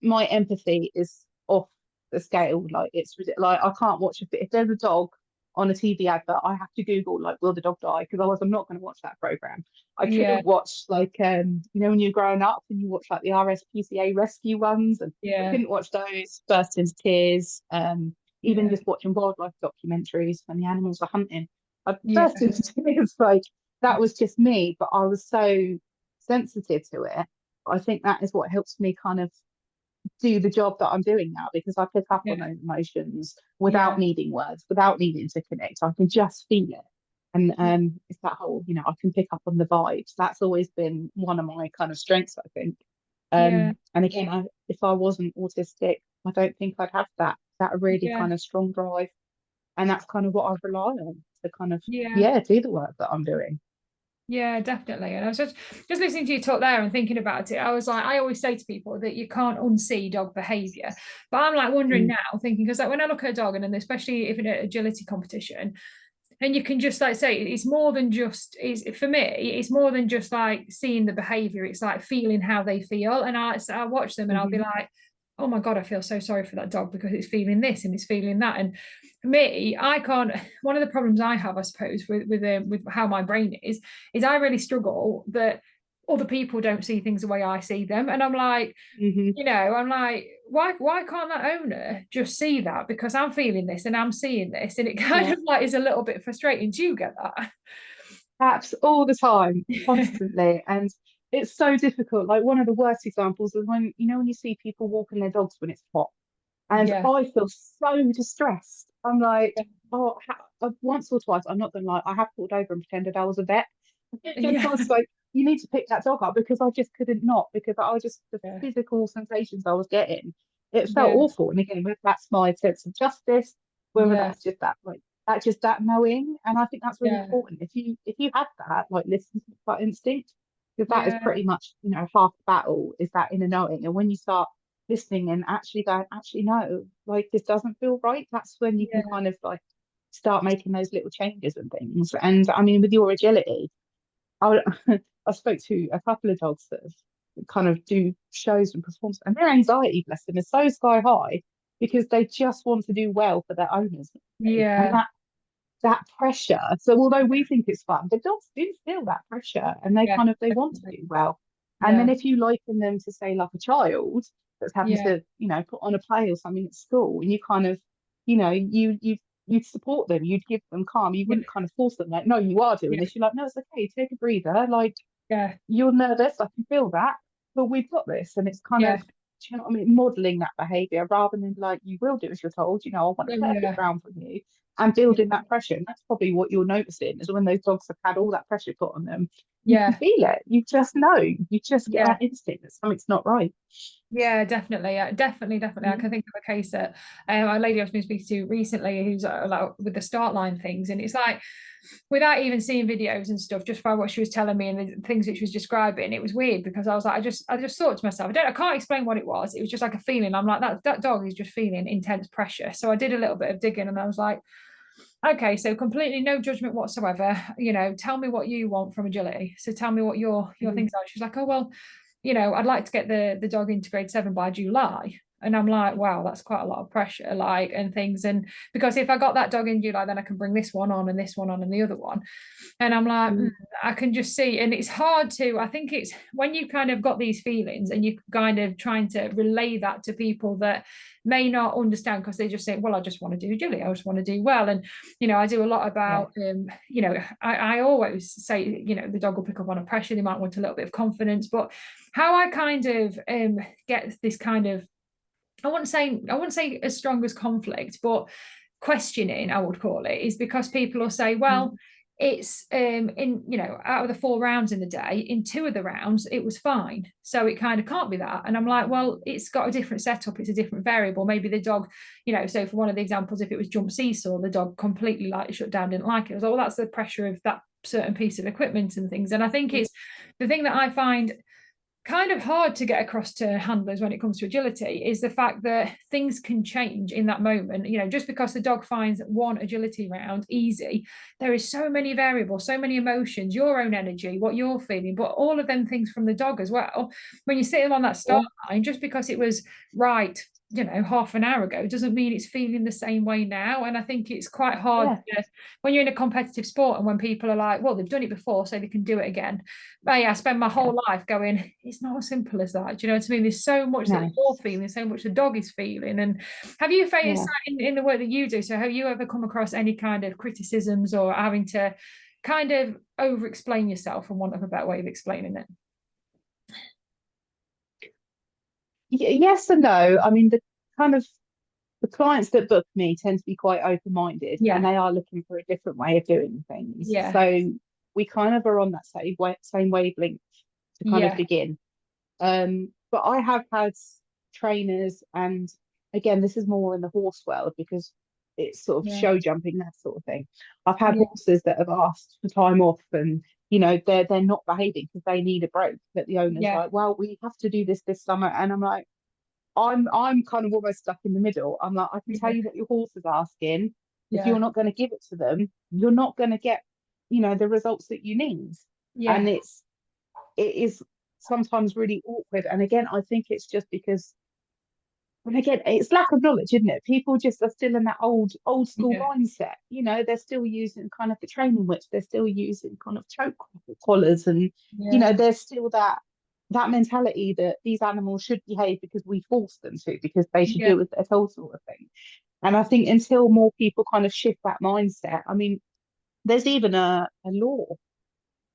[SPEAKER 2] my empathy is off the scale. Like like I can't watch if there's a dog on a TV advert, I have to Google like, will the dog die? Because otherwise I'm not going to watch that program. I
[SPEAKER 1] Yeah.
[SPEAKER 2] couldn't watch like when you're growing up and you watch like the RSPCA rescue ones, and I
[SPEAKER 1] Yeah.
[SPEAKER 2] couldn't watch those, burst into tears. Even
[SPEAKER 1] Yeah.
[SPEAKER 2] just watching wildlife documentaries when the animals are hunting, I
[SPEAKER 1] Yeah.
[SPEAKER 2] burst into tears. Like that was just me, but I was so sensitive to it. I think that is what helps me kind of do the job that I'm doing now because I pick up on
[SPEAKER 1] Yeah.
[SPEAKER 2] those emotions without
[SPEAKER 1] Yeah.
[SPEAKER 2] needing words, without needing to connect. I can just feel it. And
[SPEAKER 1] Yeah.
[SPEAKER 2] it's that whole, I can pick up on the vibes. That's always been one of my kind of strengths, I think.
[SPEAKER 1] Yeah.
[SPEAKER 2] And again, if I wasn't autistic, I don't think I'd have that really
[SPEAKER 1] Yeah.
[SPEAKER 2] kind of strong drive. And that's kind of what I rely on to kind of,
[SPEAKER 1] Yeah.
[SPEAKER 2] yeah, do the work that I'm doing.
[SPEAKER 1] Yeah, definitely. And I was just listening to you talk there and thinking about it. I was like, I always say to people that you can't unsee dog behavior. But I'm like wondering
[SPEAKER 2] Mm.
[SPEAKER 1] now, thinking, because like when I look at a dog, and then especially if in an agility competition, and you can just like say it's more than just is for me, it's more than just like seeing the behavior. It's like feeling how they feel. And I watch them and I'll be
[SPEAKER 2] Hmm.
[SPEAKER 1] like, oh my God, I feel so sorry for that dog because it's feeling this and it's feeling that. And for me, I can't. One of the problems I have, I suppose, with how my brain is I really struggle that other people don't see things the way I see them. And I'm like, I'm like, why can't that owner just see that? Because I'm feeling this and I'm seeing this. And it kind of like is a little bit frustrating. Do you get that?
[SPEAKER 2] Apps all the time, constantly. And it's so difficult. Like one of the worst examples is when, when you see people walking their dogs when it's hot. And
[SPEAKER 1] Yeah.
[SPEAKER 2] I feel so distressed. I'm like, oh, once or twice, I'm not gonna lie, I have pulled over and pretended I was a vet. And I
[SPEAKER 1] Yeah.
[SPEAKER 2] was like, you need to pick that dog up because I just couldn't not, because I was just the
[SPEAKER 1] Yeah.
[SPEAKER 2] physical sensations I was getting. It felt
[SPEAKER 1] Yeah.
[SPEAKER 2] awful. And again, whether that's my sense of justice, whether
[SPEAKER 1] Yeah.
[SPEAKER 2] that's just that that knowing. And I think that's really
[SPEAKER 1] Yeah.
[SPEAKER 2] important. If you have that, like listen to that instinct, because that is
[SPEAKER 1] Yeah.
[SPEAKER 2] pretty much, half the battle is that inner knowing. And when you start listening and actually going, actually no, like this doesn't feel right, that's when you can
[SPEAKER 1] Yeah.
[SPEAKER 2] kind of like start making those little changes and things. And I mean, with your agility, I I spoke to a couple of dogs that have kind of do shows and performance, and their anxiety, bless them, is so sky high because they just want to do well for their owners. And
[SPEAKER 1] Yeah.
[SPEAKER 2] that pressure. So although we think it's fun, the dogs do feel that pressure and they
[SPEAKER 1] Yeah.
[SPEAKER 2] kind of they want to
[SPEAKER 1] Definitely.
[SPEAKER 2] do well. And then
[SPEAKER 1] Yeah.
[SPEAKER 2] if you liken them to say like a child that's having
[SPEAKER 1] Yeah.
[SPEAKER 2] to, put on a play or something at school, and you kind of, you'd support them, you'd give them calm, you
[SPEAKER 1] Yeah.
[SPEAKER 2] wouldn't kind of force them like, no, you are doing
[SPEAKER 1] Yeah.
[SPEAKER 2] this. You're like, no, it's okay, take a breather. Like
[SPEAKER 1] Yeah.
[SPEAKER 2] you're nervous, I can feel that, but we've got this. And it's kind of,
[SPEAKER 1] Yeah.
[SPEAKER 2] do you know what I mean? Modeling that behavior rather than like, you will do as you're told, I want a perfect
[SPEAKER 1] Yeah.
[SPEAKER 2] round from you, and building that pressure. And that's probably what you're noticing is when those dogs have had all that pressure put on them, you can
[SPEAKER 1] Yeah.
[SPEAKER 2] feel it. You just know, you just get
[SPEAKER 1] Yeah.
[SPEAKER 2] that instinct that something's not right.
[SPEAKER 1] Yeah, definitely. Definitely. I
[SPEAKER 2] Mm.
[SPEAKER 1] can think of a case that a lady I've been speaking to recently who's like with the start line things, and it's like without even seeing videos and stuff, just by what she was telling me and the things that she was describing, it was weird because I was like, I just thought to myself, I can't explain what it was. It was just like a feeling. I'm like that dog is just feeling intense pressure. So I did a little bit of digging, and I was like, okay, so completely no judgment whatsoever. Tell me what you want from agility. So tell me what your
[SPEAKER 2] Mm.
[SPEAKER 1] things are. She's like, oh well, I'd like to get the dog into grade 7 by July. And I'm like, wow, that's quite a lot of pressure, like, and things. And because if I got that dog in July, then I can bring this one on and this one on and the other one. And I'm like,
[SPEAKER 2] Mm.
[SPEAKER 1] I can just see. And it's hard to, I think it's when you kind of got these feelings and you kind of trying to relay that to people that may not understand because they just say, well, I just want to do Julie, I just want to do well. And, I do a lot
[SPEAKER 2] Yeah.
[SPEAKER 1] about, I always say, the dog will pick up on a pressure. They might want a little bit of confidence, but how I kind of get this kind of, I wouldn't say as strong as conflict, but questioning, I would call it, is because people will say,
[SPEAKER 2] Mm.
[SPEAKER 1] well, it's in out of the 4 rounds in the day, in 2 of the rounds it was fine, so it kind of can't be that. And I'm like, well, it's got a different setup, it's a different variable. Maybe the dog, so for one of the examples, if it was jump seesaw, the dog completely like shut down, didn't like it. It was, oh, well, that's the pressure of that certain piece of equipment and things. And I think
[SPEAKER 2] Mm.
[SPEAKER 1] it's the thing that I find kind of hard to get across to handlers when it comes to agility is the fact that things can change in that moment. Just because the dog finds one agility round easy, there is so many variables, so many emotions, your own energy, what you're feeling, but all of them things from the dog as well. When you sit them on that start line, just because it was right, half an hour ago, doesn't mean it's feeling the same way now. And I think it's quite hard
[SPEAKER 2] Yeah.
[SPEAKER 1] when you're in a competitive sport and when people are like, well, they've done it before, so they can do it again. I spend my
[SPEAKER 2] Yeah.
[SPEAKER 1] whole life going, it's not as simple as that. Do you know what I mean? There's so much that
[SPEAKER 2] No.
[SPEAKER 1] you're feeling, so much the dog is feeling. And have you faced
[SPEAKER 2] Yeah.
[SPEAKER 1] that in the work that you do? So have you ever come across any kind of criticisms or having to kind of over explain yourself, for want of a better way of explaining it?
[SPEAKER 2] Yes and no. I mean, the clients that book me tend to be quite open-minded and
[SPEAKER 1] Yeah.
[SPEAKER 2] they are looking for a different way of doing things.
[SPEAKER 1] Yeah.
[SPEAKER 2] So we kind of are on that same wavelength to kind of
[SPEAKER 1] Yeah.
[SPEAKER 2] begin. But I have had trainers, and again, this is more in the horse world because it's sort of
[SPEAKER 1] Yeah.
[SPEAKER 2] show jumping, that sort of thing. I've had
[SPEAKER 1] Yeah.
[SPEAKER 2] horses that have asked for time off, and they're not behaving because they need a break. But the owner's
[SPEAKER 1] Yeah.
[SPEAKER 2] like, well, we have to do this summer, and I'm like, I'm kind of almost stuck in the middle. I'm like, I can tell
[SPEAKER 1] Yeah.
[SPEAKER 2] you what your horse is asking. If
[SPEAKER 1] Yeah.
[SPEAKER 2] you're not going to give it to them, you're not going to get, the results that you need. And
[SPEAKER 1] Yeah.
[SPEAKER 2] it is sometimes really awkward. And again, I think it's just because And again, it's lack of knowledge, isn't it? People just are still in that old school
[SPEAKER 1] Yeah,
[SPEAKER 2] mindset. They're still using kind of the training which they're still using kind of choke collars, and
[SPEAKER 1] yeah,
[SPEAKER 2] there's still that mentality that these animals should behave because we force them to, because they should
[SPEAKER 1] yeah,
[SPEAKER 2] do as they're told, sort of thing. And I think until more people kind of shift that mindset, I mean, there's even a law,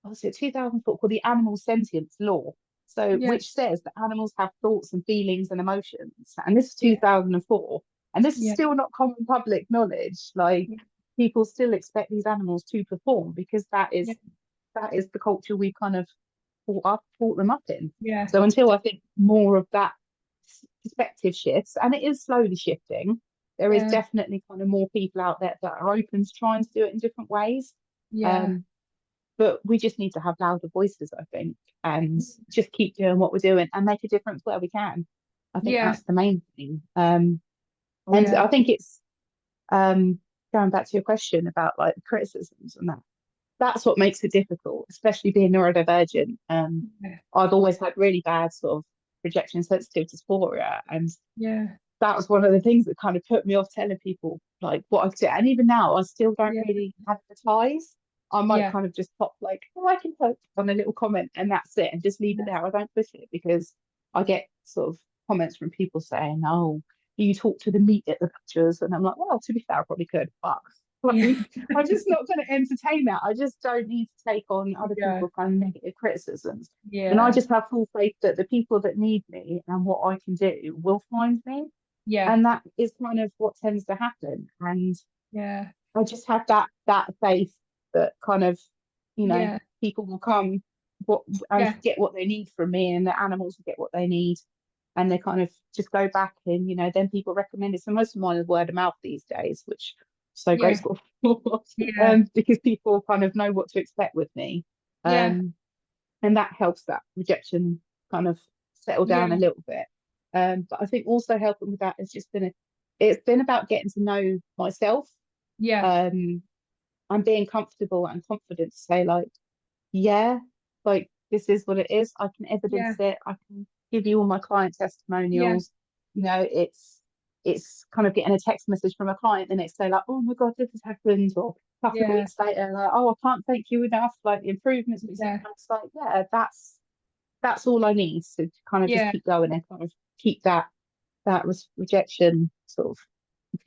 [SPEAKER 2] was it 2004, called the Animal Sentience Law. So,
[SPEAKER 1] yeah,
[SPEAKER 2] which says that animals have thoughts and feelings and emotions. And this is
[SPEAKER 1] yeah,
[SPEAKER 2] 2004. And this is
[SPEAKER 1] yeah,
[SPEAKER 2] still not common public knowledge. Like,
[SPEAKER 1] yeah,
[SPEAKER 2] people still expect these animals to perform, because that
[SPEAKER 1] yeah,
[SPEAKER 2] is the culture we kind of brought them up in.
[SPEAKER 1] yeah,
[SPEAKER 2] So until I think more of that perspective shifts, and it is slowly shifting, there is
[SPEAKER 1] yeah,
[SPEAKER 2] definitely kind of more people out there that are open to trying to do it in different ways.
[SPEAKER 1] yeah,
[SPEAKER 2] Um, but we just need to have louder voices, I think, and just keep doing what we're doing and make a difference where we can. I think
[SPEAKER 1] yeah,
[SPEAKER 2] that's the main thing. And
[SPEAKER 1] yeah,
[SPEAKER 2] I think it's going back to your question about like criticisms and that. That's what makes it difficult, especially being neurodivergent.
[SPEAKER 1] yeah,
[SPEAKER 2] I've always had really bad sort of rejection sensitive dysphoria, and
[SPEAKER 1] yeah,
[SPEAKER 2] that was one of the things that kind of put me off telling people like what I could do. And even now, I still don't
[SPEAKER 1] yeah,
[SPEAKER 2] really advertise. I might
[SPEAKER 1] yeah,
[SPEAKER 2] kind of just pop like, oh, I can help on a little comment, and that's it, and just leave it there. I don't push it, because I get sort of comments from people saying, oh, you talk to the meat at the butchers. And I'm like, well, to be fair, I probably could, but
[SPEAKER 1] yeah,
[SPEAKER 2] like, I'm just not going to entertain that. I just don't need to take on other
[SPEAKER 1] yeah,
[SPEAKER 2] people's kind of negative criticisms. And I
[SPEAKER 1] yeah,
[SPEAKER 2] just have full faith that the people that need me and what I can do will find me,
[SPEAKER 1] yeah,
[SPEAKER 2] and that is kind of what tends to happen. And
[SPEAKER 1] yeah,
[SPEAKER 2] I just have that faith that kind of,
[SPEAKER 1] yeah,
[SPEAKER 2] people will come what and
[SPEAKER 1] yeah,
[SPEAKER 2] get what they need from me, and the animals will get what they need, and they kind of just go back, and then people recommend it. So most of mine is word of mouth these days, which I'm so
[SPEAKER 1] yeah,
[SPEAKER 2] grateful for,
[SPEAKER 1] yeah,
[SPEAKER 2] because people kind of know what to expect with me,
[SPEAKER 1] yeah,
[SPEAKER 2] um, and that helps that rejection kind of settle down a
[SPEAKER 1] yeah,
[SPEAKER 2] little bit. But I think also helping with that has just it's been about getting to know myself.
[SPEAKER 1] yeah,
[SPEAKER 2] Um, I'm being comfortable and confident to say like, yeah, like this is what it is. I can evidence
[SPEAKER 1] yeah,
[SPEAKER 2] it. I can give you all my client
[SPEAKER 1] yeah,
[SPEAKER 2] testimonials. It's kind of getting a text message from a client the next day, like, oh my God, this has happened, or a couple of
[SPEAKER 1] yeah,
[SPEAKER 2] weeks later, like, oh, I can't thank you enough, like the improvements we've seen.
[SPEAKER 1] yeah,
[SPEAKER 2] And it's like, yeah, that's all I need to kind of just
[SPEAKER 1] yeah,
[SPEAKER 2] keep going and kind of keep that rejection sort of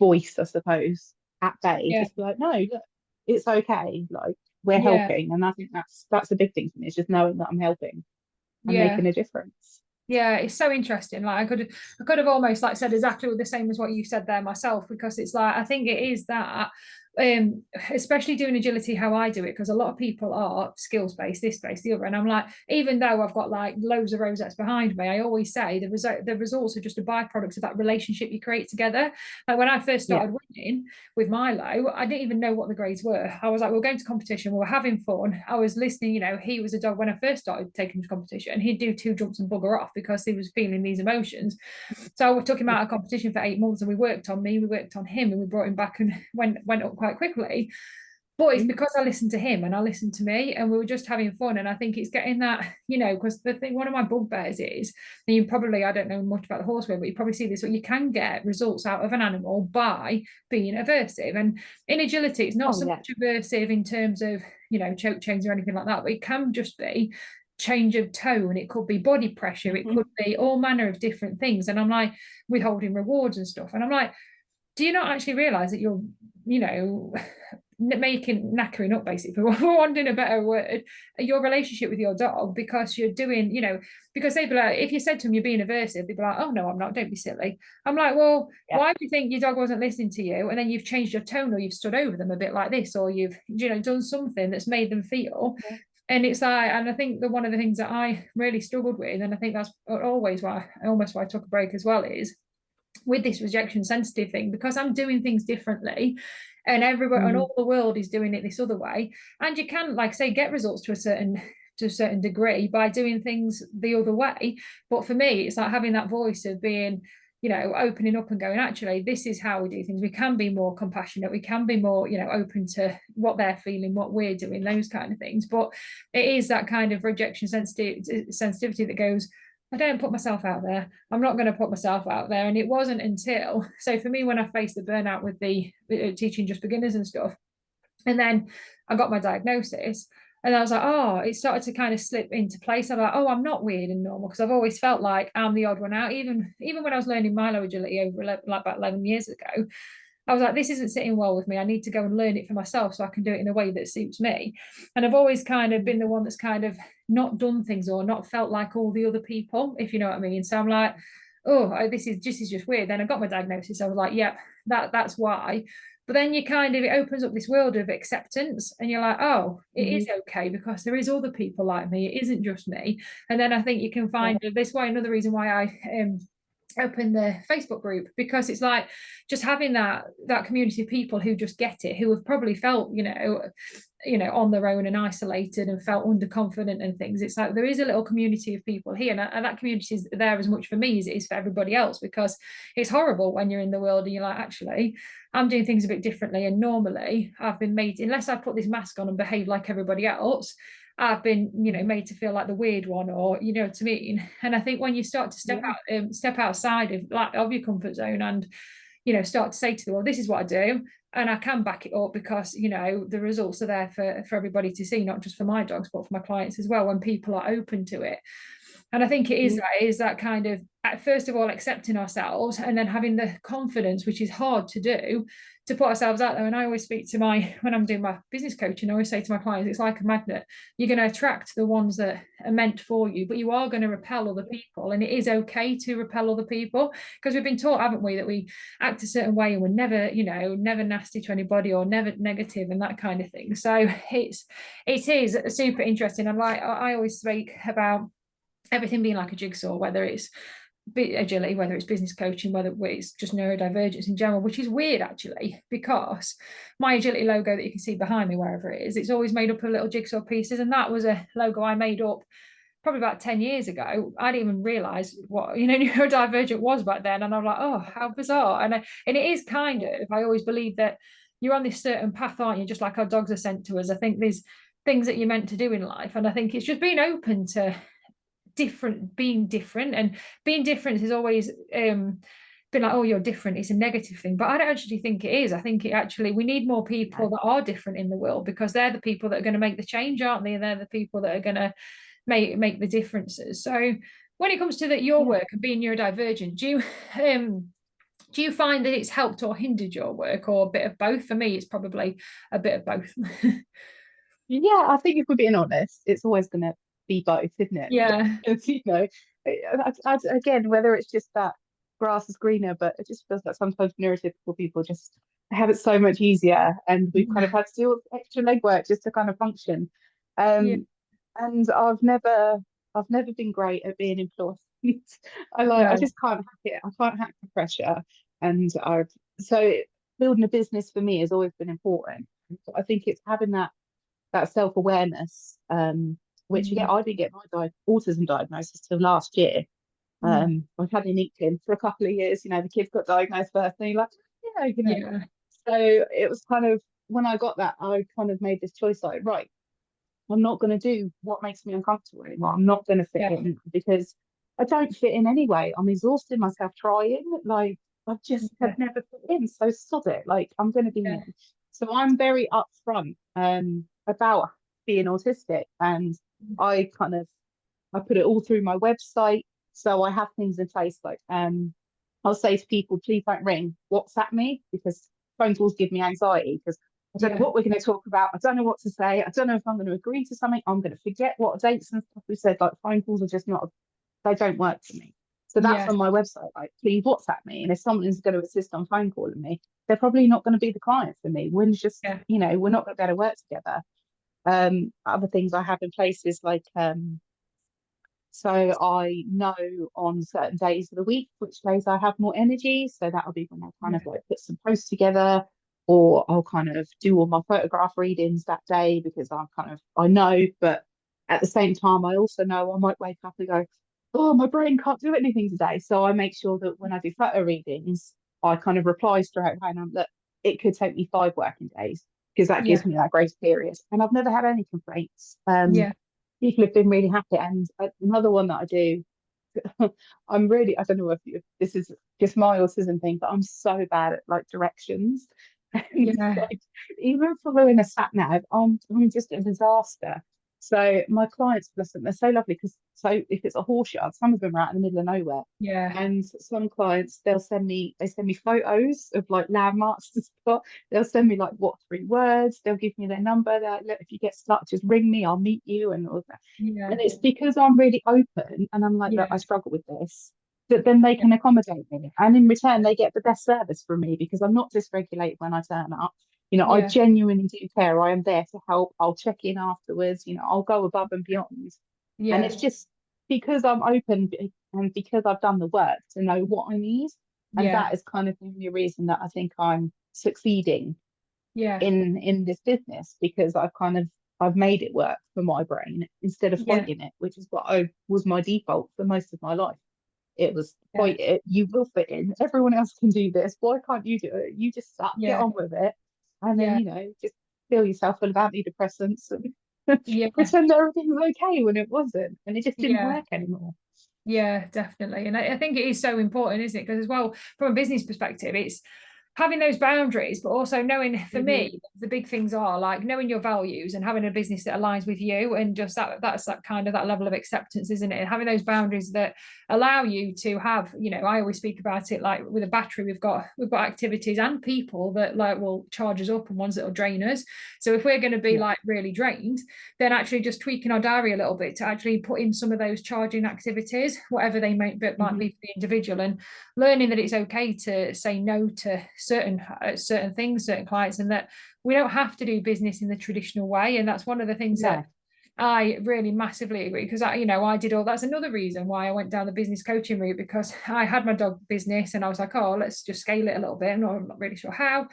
[SPEAKER 2] voice, I suppose, at bay.
[SPEAKER 1] yeah,
[SPEAKER 2] Just be like, no, look, it's okay. Like, we're
[SPEAKER 1] yeah,
[SPEAKER 2] helping, and I think that's a big thing for me. It's just knowing that I'm helping and
[SPEAKER 1] yeah.
[SPEAKER 2] making a difference.
[SPEAKER 1] Yeah, it's so interesting. Like I could have almost like said exactly the same as what you said there myself, because it's like I think it is that especially doing agility how I do it, because a lot of people are skills based, this based, the other, and I'm like, even though I've got like loads of rosettes behind me, I always say the results are just a byproduct of that relationship you create together. Like when I first
[SPEAKER 2] Yeah.
[SPEAKER 1] started winning with Milo, I didn't even know what the grades were. I was like, we we're going to competition, we were having fun, I was listening. He was a dog when I first started taking him to competition, and he'd do 2 jumps and bugger off because he was feeling these emotions. So I took him out of competition for 8 months, and we worked on me, we worked on him, and we brought him back and went up quite quickly. But it's because I listened to him and I listened to me, and we were just having fun. And I think it's getting that, because the thing, one of my bugbears is, and you probably, I don't know much about the horse world, but you probably see this, but you can get results out of an animal by being aversive. And in agility, it's not
[SPEAKER 2] Oh
[SPEAKER 1] so
[SPEAKER 2] yeah.
[SPEAKER 1] much aversive in terms of, choke chains or anything like that, but it can just be change of tone. It could be body pressure. It
[SPEAKER 2] Hmm.
[SPEAKER 1] could be all manner of different things. And I'm like, withholding rewards and stuff. And I'm like, do you not actually realize that you're, making knackering up, basically, for wanting a better word, your relationship with your dog, because you're doing, because they'd be like, if you said to them you're being aversive, they'd be like, oh no, I'm not, don't be silly. I'm like, well,
[SPEAKER 2] Yeah.
[SPEAKER 1] why do you think your dog wasn't listening to you? And then you've changed your tone, or you've stood over them a bit like this, or you've, done something that's made them feel.
[SPEAKER 2] Yeah.
[SPEAKER 1] And it's like, and I think that one of the things that I really struggled with, and I think that's always why I took a break as well, is with this rejection sensitive thing, because I'm doing things differently, and everywhere and
[SPEAKER 2] Mm.
[SPEAKER 1] all the world is doing it this other way. And you can, like say, get results to a certain degree by doing things the other way. But for me, it's like having that voice of being, opening up and going, actually, this is how we do things. We can be more compassionate. We can be more, open to what they're feeling, what we're doing, those kind of things. But it is that kind of rejection sensitivity that goes, I don't put myself out there. I'm not going to put myself out there. And it wasn't until, so for me, when I faced the burnout with the teaching just beginners and stuff, and then I got my diagnosis, and I was like, oh, it started to kind of slip into place. I'm like, oh, I'm not weird and normal, because I've always felt like I'm the odd one out. Even when I was learning Milo agility over like about 11 years ago, I was like, this isn't sitting well with me. I need to go and learn it for myself so I can do it in a way that suits me. And I've always kind of been the one that's kind of not done things or not felt like all the other people, if you know what I mean. So I'm like, oh, this is just weird. Then I got my diagnosis. I was like, yep, that's why. But then you kind of, it opens up this world of acceptance, and you're like, oh, it is okay, because there is other people like me. It isn't just me. And then I think you can find this way, another reason why I open the Facebook group, because it's like just having that community of people who just get it, who have probably felt on their own and isolated and felt underconfident and things. It's like there is a little community of people here, and that community is there as much for me as it is for everybody else, because it's horrible when you're in the world and you're like, actually, I'm doing things a bit differently, and normally I've been made, unless I put this mask on and behave like everybody else, I've been, made to feel like the weird one, or you know what I mean. And I think when you start to step outside of your comfort zone, and start to say to the world, this is what I do, and I can back it up, because the results are there for everybody to see, not just for my dogs but for my clients as well, when people are open to it. And I think it is that kind of, first of all, accepting ourselves, and then having the confidence, which is hard to do, to put ourselves out there. And I always speak to when I'm doing my business coaching, I always say to my clients, it's like a magnet. You're going to attract the ones that are meant for you, but you are going to repel other people. And it is okay to repel other people, because we've been taught, haven't we, that we act a certain way and we're never nasty to anybody, or never negative and that kind of thing. So it is super interesting. And like I always speak about everything being like a jigsaw, whether it's agility, whether it's business coaching, whether it's just neurodivergence in general, which is weird actually, because my agility logo that you can see behind me, wherever it is, it's always made up of little jigsaw pieces. And that was a logo I made up probably about 10 years ago. I didn't even realize what neurodivergent was back then, and I'm like, oh, how bizarre. And it is kind of, I always believe that you're on this certain path, aren't you, just like our dogs are sent to us. I think there's things that you're meant to do in life, and I think it's just being open to being different. And being different has always been like, oh, you're different, it's a negative thing, but I don't actually think it is. I think it actually, we need more people that are different in the world, because they're the people that are going to make the change, aren't they? They're the people that are going to make the differences. So when it comes to your work and being neurodivergent, do you find that it's helped or hindered your work, or a bit of both? For me, it's probably a bit of both.
[SPEAKER 2] Yeah, I think if we're being honest, it's always going to be both, isn't it?
[SPEAKER 1] Yeah.
[SPEAKER 2] Again, whether it's just that grass is greener, but it just feels like sometimes neurotypical people just have it so much easier, and we've kind of had to do extra legwork just to kind of function.
[SPEAKER 1] Yeah.
[SPEAKER 2] And I've never been great at being employed. I
[SPEAKER 1] No.
[SPEAKER 2] just can't hack it. I can't hack the pressure, and so building a business for me has always been important. I think it's having that self-awareness, which again, I didn't get my autism diagnosis till last year. I've had an inkling for a couple of years, the kids got diagnosed first, and you're like,
[SPEAKER 1] Yeah.
[SPEAKER 2] so it was kind of, when I got that, I kind of made this choice, like, right, I'm not going to do what makes me uncomfortable anymore. I'm not going to fit in, because I don't fit in anyway. I'm exhausting myself trying. Like, I just have never fit in. So sod it. Like, I'm going to be me. So I'm very upfront about being autistic, and I put it all through my website. So I have things in place, like I'll say to people, please don't ring, WhatsApp me, because phone calls give me anxiety, because I don't know what we're going to talk about. I don't know what to say. I don't know if I'm going to agree to something. I'm going to forget what dates and stuff we said. Like, phone calls are just not, they don't work for me. So that's on my website. Like, please WhatsApp me. And if someone is going to insist on phone calling me, they're probably not going to be the client for me. We're just, we're not going to be able to work together. Other things I have in place is like, so I know on certain days of the week which days I have more energy. So that'll be when I kind of like put some posts together, or I'll kind of do all my photograph readings that day, because I know, but at the same time, I also know I might wake up and go, oh, my brain can't do anything today. So I make sure that when I do photo readings, I kind of reply straight away, and I'm like, it could take me 5 working days, because that gives me that grace period. And I've never had any complaints. People have been really happy. And another one that I do, I'm really, I don't know if this is just my autism thing, but I'm so bad at like directions. And
[SPEAKER 1] Yeah.
[SPEAKER 2] like even following a sat nav, I'm just a disaster. So my clients, bless them, they're so lovely because so if it's a horse yard, some of them are out in the middle of nowhere.
[SPEAKER 1] Yeah.
[SPEAKER 2] And some clients, they send me photos of like landmarks to spot. They'll send me like what 3 words, they'll give me their number. They're like, look, if you get stuck, just ring me, I'll meet you and all that.
[SPEAKER 1] Yeah.
[SPEAKER 2] And it's because I'm really open and I'm like, look,
[SPEAKER 1] Yeah.
[SPEAKER 2] I struggle with this, that then they can accommodate me. And in return, they get the best service from me because I'm not dysregulated when I turn up. I
[SPEAKER 1] Yeah.
[SPEAKER 2] genuinely do care. I am there to help. I'll check in afterwards. I'll go above and beyond. And
[SPEAKER 1] Yeah.
[SPEAKER 2] it's just because I'm open and because I've done the work to know what I need. And
[SPEAKER 1] Yeah.
[SPEAKER 2] that is kind of the only reason that I think I'm succeeding
[SPEAKER 1] Yeah.
[SPEAKER 2] in this business because I've made it work for my brain instead of
[SPEAKER 1] Yeah.
[SPEAKER 2] fighting it, which is what I was my default for most of my life. It was
[SPEAKER 1] Yeah.
[SPEAKER 2] fight it, you will fit in. Everyone else can do this. Why can't you do it? You just suck, get
[SPEAKER 1] Yeah.
[SPEAKER 2] on with it. And then,
[SPEAKER 1] Yeah.
[SPEAKER 2] just fill yourself full of antidepressants and
[SPEAKER 1] Yeah.
[SPEAKER 2] pretend everything was okay when it wasn't. And it just didn't
[SPEAKER 1] Yeah.
[SPEAKER 2] work anymore.
[SPEAKER 1] Yeah, definitely. And I think it is so important, isn't it? Because as well, from a business perspective, it's having those boundaries, but also knowing, for
[SPEAKER 2] Hmm.
[SPEAKER 1] me, the big things are like knowing your values and having a business that aligns with you, and just that's that kind of that level of acceptance, isn't it? And having those boundaries that allow you to have, I always speak about it like with a battery, we've got activities and people that like will charge us up and ones that will drain us. So if we're going to be
[SPEAKER 2] Yeah.
[SPEAKER 1] like really drained, then actually just tweaking our diary a little bit to actually put in some of those charging activities, whatever they might be
[SPEAKER 2] Hmm.
[SPEAKER 1] for the individual, and learning that it's okay to say no to certain things, certain clients, and that we don't have to do business in the traditional way. And that's one of the things that
[SPEAKER 2] No.
[SPEAKER 1] I really massively agree, because I did all that's another reason why I went down the business coaching route, because I had my dog business and I was like, oh, let's just scale it a little bit. I'm not really sure how.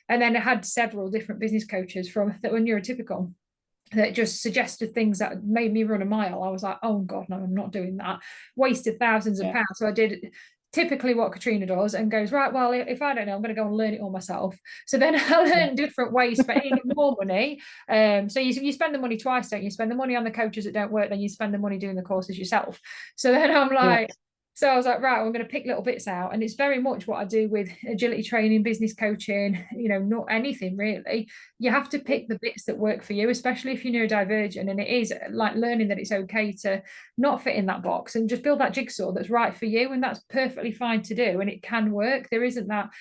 [SPEAKER 1] And then I had several different business coaches that were neurotypical that just suggested things that made me run a mile. I was like, oh God, no, I'm not doing that. Wasted thousands of
[SPEAKER 2] Yeah.
[SPEAKER 1] pounds. So I did typically what Katrina does and goes, right, well, if I don't know, I'm going to go and learn it all myself. So then I
[SPEAKER 2] Yeah.
[SPEAKER 1] learned different ways for earning more money. So you spend the money twice, don't you? Spend the money on the coaches that don't work, then you spend the money doing the courses yourself. So then I'm
[SPEAKER 2] Yeah.
[SPEAKER 1] like, so I was like, right, I'm going to pick little bits out. And it's very much what I do with agility training, business coaching, not anything really. You have to pick the bits that work for you, especially if you're neurodivergent. And it is like learning that it's okay to not fit in that box and just build that jigsaw that's right for you. And that's perfectly fine to do. And it can work. There isn't that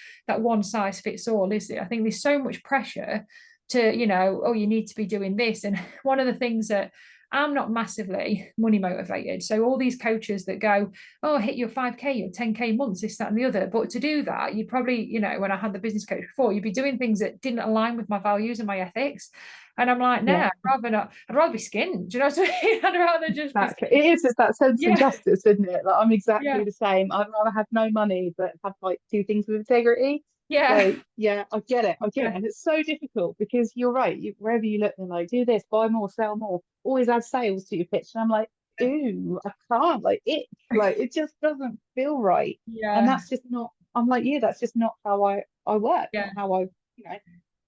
[SPEAKER 1] one size fits all, is it? I think there's so much pressure to, oh, you need to be doing this. And one of the things that I'm not massively money motivated. So all these coaches that go, oh, hit your 5K, your 10K months, this, that, and the other. But to do that, you probably, when I had the business coach before, you'd be doing things that didn't align with my values and my ethics. And I'm like, no,
[SPEAKER 2] Yeah.
[SPEAKER 1] I'd rather be skinned. Do you know what I mean? I'd rather just be
[SPEAKER 2] Exactly. It is, it's that sense of
[SPEAKER 1] yeah,
[SPEAKER 2] justice, isn't it? Like I'm
[SPEAKER 1] yeah,
[SPEAKER 2] exactly the same. I'd rather have no money but have like do things with integrity.
[SPEAKER 1] yeah,
[SPEAKER 2] Like, yeah, I get it. I get it.
[SPEAKER 1] yeah,
[SPEAKER 2] And it's so difficult because you're right. Wherever you look, they're like, do this, buy more, sell more, always add sales to your pitch. And I'm like, ew, I can't. It just doesn't feel right. And
[SPEAKER 1] yeah,
[SPEAKER 2] that's just not, I'm like, yeah, that's just not how I work,
[SPEAKER 1] yeah,
[SPEAKER 2] not how you know,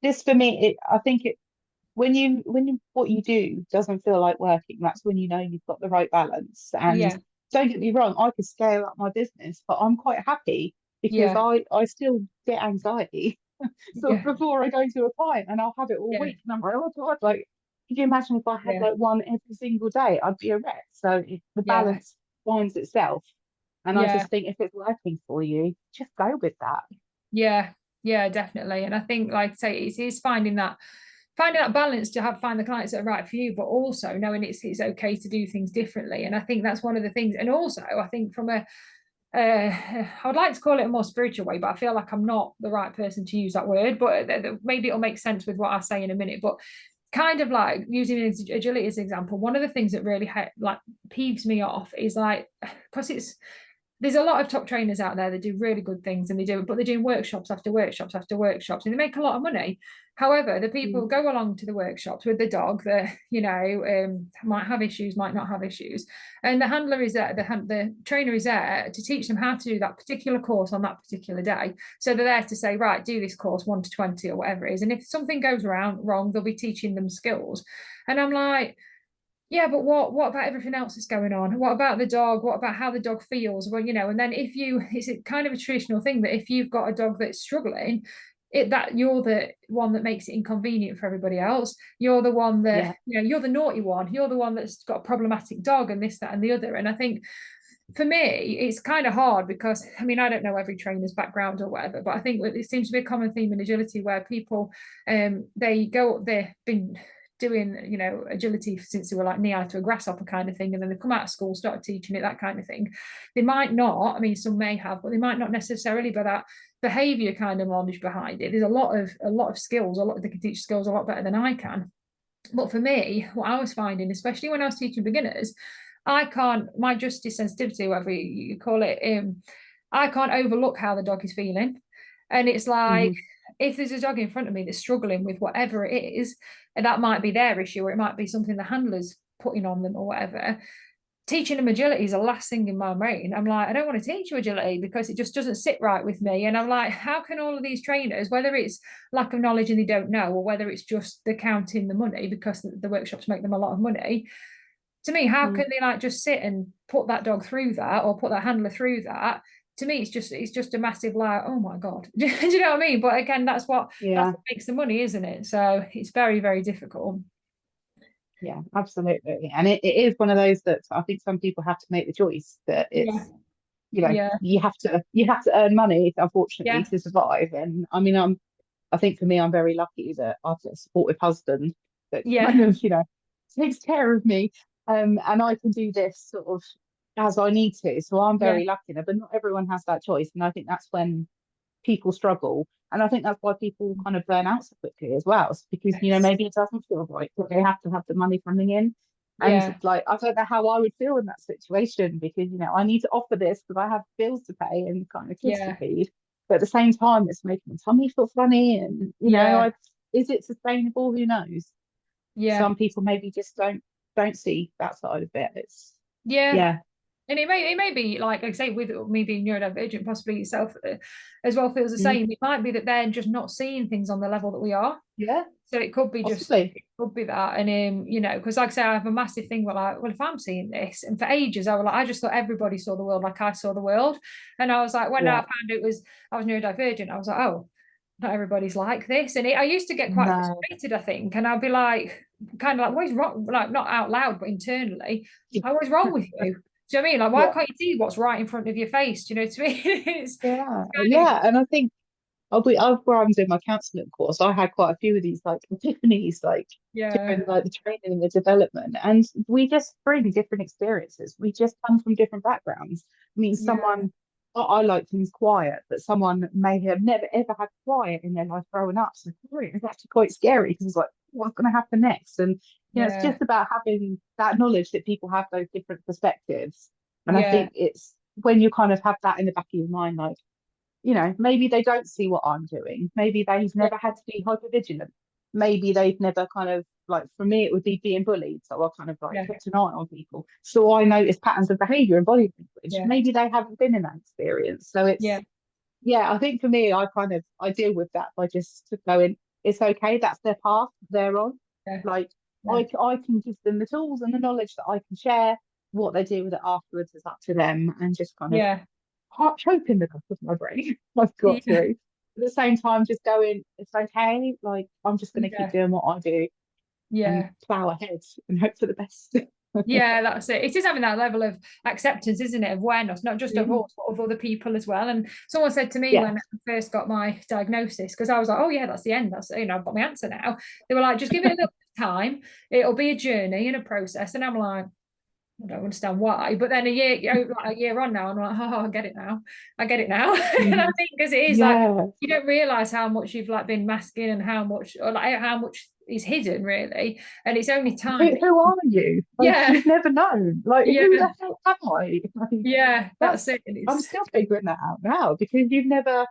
[SPEAKER 2] this for me, I think it when you what you do doesn't feel like working, that's when you know you've got the right balance. And
[SPEAKER 1] yeah,
[SPEAKER 2] don't get me wrong, I could scale up my business, but I'm quite happy because
[SPEAKER 1] yeah,
[SPEAKER 2] I still get anxiety sort of
[SPEAKER 1] yeah,
[SPEAKER 2] before I go to a client and I'll have it all
[SPEAKER 1] yeah,
[SPEAKER 2] week and I'm like, oh God, like could you imagine if I had
[SPEAKER 1] yeah,
[SPEAKER 2] like one every single day? I'd be a wreck. So the
[SPEAKER 1] yeah,
[SPEAKER 2] balance finds itself. And I
[SPEAKER 1] yeah,
[SPEAKER 2] just think if it's working for you, just go with that.
[SPEAKER 1] yeah, yeah, definitely. And I think, like I say, it's finding that balance to find the clients that are right for you, but also knowing it's okay to do things differently. And I think that's one of the things. And also, I think from I'd like to call it a more spiritual way, but I feel like I'm not the right person to use that word. But maybe it'll make sense with what I say in a minute. But kind of like using agility as an example, one of the things that really like peeves me off is like, because there's a lot of top trainers out there that do really good things, and they're doing workshops after workshops after workshops, and they make a lot of money. However, the people
[SPEAKER 2] Mm.
[SPEAKER 1] go along to the workshops with the dog that might have issues, might not have issues, and the handler is there, the trainer is there to teach them how to do that particular course on that particular day. So they're there to say, right, do this course 1 to 20 or whatever it is, and if something goes wrong, they'll be teaching them skills. And I'm like, yeah, but what about everything else that's going on? What about the dog? What about how the dog feels? Well, and then if you, it's a kind of a traditional thing that if you've got a dog that's struggling, that you're the one that makes it inconvenient for everybody else. You're the one that,
[SPEAKER 2] Yeah.
[SPEAKER 1] you're the naughty one. You're the one that's got a problematic dog and this, that, and the other. And I think for me, it's kind of hard because I mean, I don't know every trainer's background or whatever, but I think it seems to be a common theme in agility where people they've been doing agility since they were like knee high to a grasshopper kind of thing, and then they come out of school, started teaching it, that kind of thing. They might not, I mean, some may have, but they might not necessarily, but that behavior kind of knowledge behind it. There's a lot of skills, they can teach skills a lot better than I can. But for me, what I was finding, especially when I was teaching beginners, I can't, my justice sensitivity, whatever you call it, I can't overlook how the dog is feeling. And it's like,
[SPEAKER 2] Hmm.
[SPEAKER 1] if there's a dog in front of me that's struggling with whatever it is, and that might be their issue, or it might be something the handler's putting on them or whatever, teaching them agility is the last thing in my brain. I'm like, I don't want to teach you agility because it just doesn't sit right with me. And I'm like, how can all of these trainers, whether it's lack of knowledge and they don't know, or whether it's just they're counting the money because the workshops make them a lot of money, to me, how
[SPEAKER 2] Mm.
[SPEAKER 1] can they like just sit and put that dog through that or put that handler through that? To me, it's just a massive like, oh my God. Do you know what I mean? But again, that's
[SPEAKER 2] Yeah.
[SPEAKER 1] what makes the money, isn't it? So it's very, very difficult.
[SPEAKER 2] Yeah, absolutely. And it is one of those that I think some people have to make the choice that
[SPEAKER 1] Yeah.
[SPEAKER 2] it's,
[SPEAKER 1] Yeah.
[SPEAKER 2] you have to earn money, unfortunately,
[SPEAKER 1] Yeah.
[SPEAKER 2] to survive. And I mean, I think for me, I'm very lucky that I've got a supportive husband that kind
[SPEAKER 1] Yeah.
[SPEAKER 2] of, takes care of me. And I can do this sort of as I need to. So I'm
[SPEAKER 1] Yeah.
[SPEAKER 2] very lucky in it, but not everyone has that choice. And I think that's when people struggle. And I think that's why people kind of burn out so quickly as well. It's because,
[SPEAKER 1] Yes.
[SPEAKER 2] maybe it doesn't feel right, but they have to have the money coming in. And
[SPEAKER 1] Yeah.
[SPEAKER 2] like, I don't know how I would feel in that situation because, I need to offer this because I have bills to pay and kind of kids to
[SPEAKER 1] Yeah.
[SPEAKER 2] feed. But at the same time, it's making my tummy feel funny. And,
[SPEAKER 1] Yeah.
[SPEAKER 2] is it sustainable? Who knows?
[SPEAKER 1] Yeah.
[SPEAKER 2] Some people maybe just don't see that side of it. It's,
[SPEAKER 1] Yeah.
[SPEAKER 2] yeah.
[SPEAKER 1] And it may be like I say, with me being neurodivergent, possibly yourself as well feels the
[SPEAKER 2] Mm.
[SPEAKER 1] same. It might be that they're just not seeing things on the level that we are.
[SPEAKER 2] Yeah,
[SPEAKER 1] So it could be just
[SPEAKER 2] possibly.
[SPEAKER 1] it could be that. And because like I say, I have a massive thing where like, well, if I'm seeing this, and for ages I was like, I just thought everybody saw the world like I saw the world. And I was like, when I
[SPEAKER 2] Yeah.
[SPEAKER 1] found I was neurodivergent, I was like, oh, not everybody's like this. And I used to get quite
[SPEAKER 2] No.
[SPEAKER 1] frustrated, I think. And I'd be like, kind of like, what is wrong? Like not out loud, but internally, like, what is wrong with you? Do you know what I mean? Like, why
[SPEAKER 2] Yeah.
[SPEAKER 1] can't you see what's right in front of your face? Do you know what I mean?
[SPEAKER 2] Yeah,
[SPEAKER 1] Kind of,
[SPEAKER 2] yeah, and I think where I'm doing my counselling course, I had quite a few of these like epiphanies, like
[SPEAKER 1] yeah,
[SPEAKER 2] during like the training and the development, and we just bring different experiences. We just come from different backgrounds. I mean,
[SPEAKER 1] yeah,
[SPEAKER 2] I like things quiet, but someone may have never ever had quiet in their life growing up. So it's actually quite scary because it's like, what's going to happen next? And it's
[SPEAKER 1] yeah,
[SPEAKER 2] just about having that knowledge that people have those different perspectives. And I
[SPEAKER 1] yeah,
[SPEAKER 2] think it's when you kind of have that in the back of your mind, like, maybe they don't see what I'm doing. Maybe they've
[SPEAKER 1] yeah,
[SPEAKER 2] never had to be hypervigilant. Maybe they've never kind of like, for me, it would be being bullied. So I kind of like
[SPEAKER 1] yeah,
[SPEAKER 2] kept an eye on people. So I notice patterns of behavior and body language.
[SPEAKER 1] yeah,
[SPEAKER 2] Maybe they haven't been in that experience. So
[SPEAKER 1] yeah,
[SPEAKER 2] yeah, I think for me, I deal with that by just going, it's okay. That's their path they're on.
[SPEAKER 1] yeah,
[SPEAKER 2] Like
[SPEAKER 1] yeah,
[SPEAKER 2] I can give them the tools and the knowledge that I can share. What they do with it afterwards is up to them, and just kind of
[SPEAKER 1] yeah,
[SPEAKER 2] hope in the back of my brain I've got
[SPEAKER 1] yeah,
[SPEAKER 2] through. At the same time, just going, it's okay. Like, I'm just going to keep
[SPEAKER 1] yeah,
[SPEAKER 2] doing what I do and
[SPEAKER 1] yeah.
[SPEAKER 2] plow ahead and hope for the best.
[SPEAKER 1] Yeah, that's it. It is having that level of acceptance, isn't it, of awareness, not just of
[SPEAKER 2] Mm.
[SPEAKER 1] us, but of other people as well. And someone said to me
[SPEAKER 2] Yeah.
[SPEAKER 1] when I first got my diagnosis, because I was like, oh yeah, that's the end. I've got my answer now. They were like, just give it a little time. It'll be a journey and a process. And I'm like, I don't understand why. But then a year on now, I'm like, oh, I get it now. I get it now. And I
[SPEAKER 2] Mhm.
[SPEAKER 1] think because it is like
[SPEAKER 2] Yeah.
[SPEAKER 1] you don't realize how much you've like been masking and how much or like how much is hidden really. And it's only time.
[SPEAKER 2] Who are you? Like,
[SPEAKER 1] Yeah,
[SPEAKER 2] you've never known. Like, who
[SPEAKER 1] yeah,
[SPEAKER 2] the hell am I? Like,
[SPEAKER 1] yeah. That's
[SPEAKER 2] that's
[SPEAKER 1] it. And
[SPEAKER 2] I'm
[SPEAKER 1] it's
[SPEAKER 2] still figuring that out now because you've never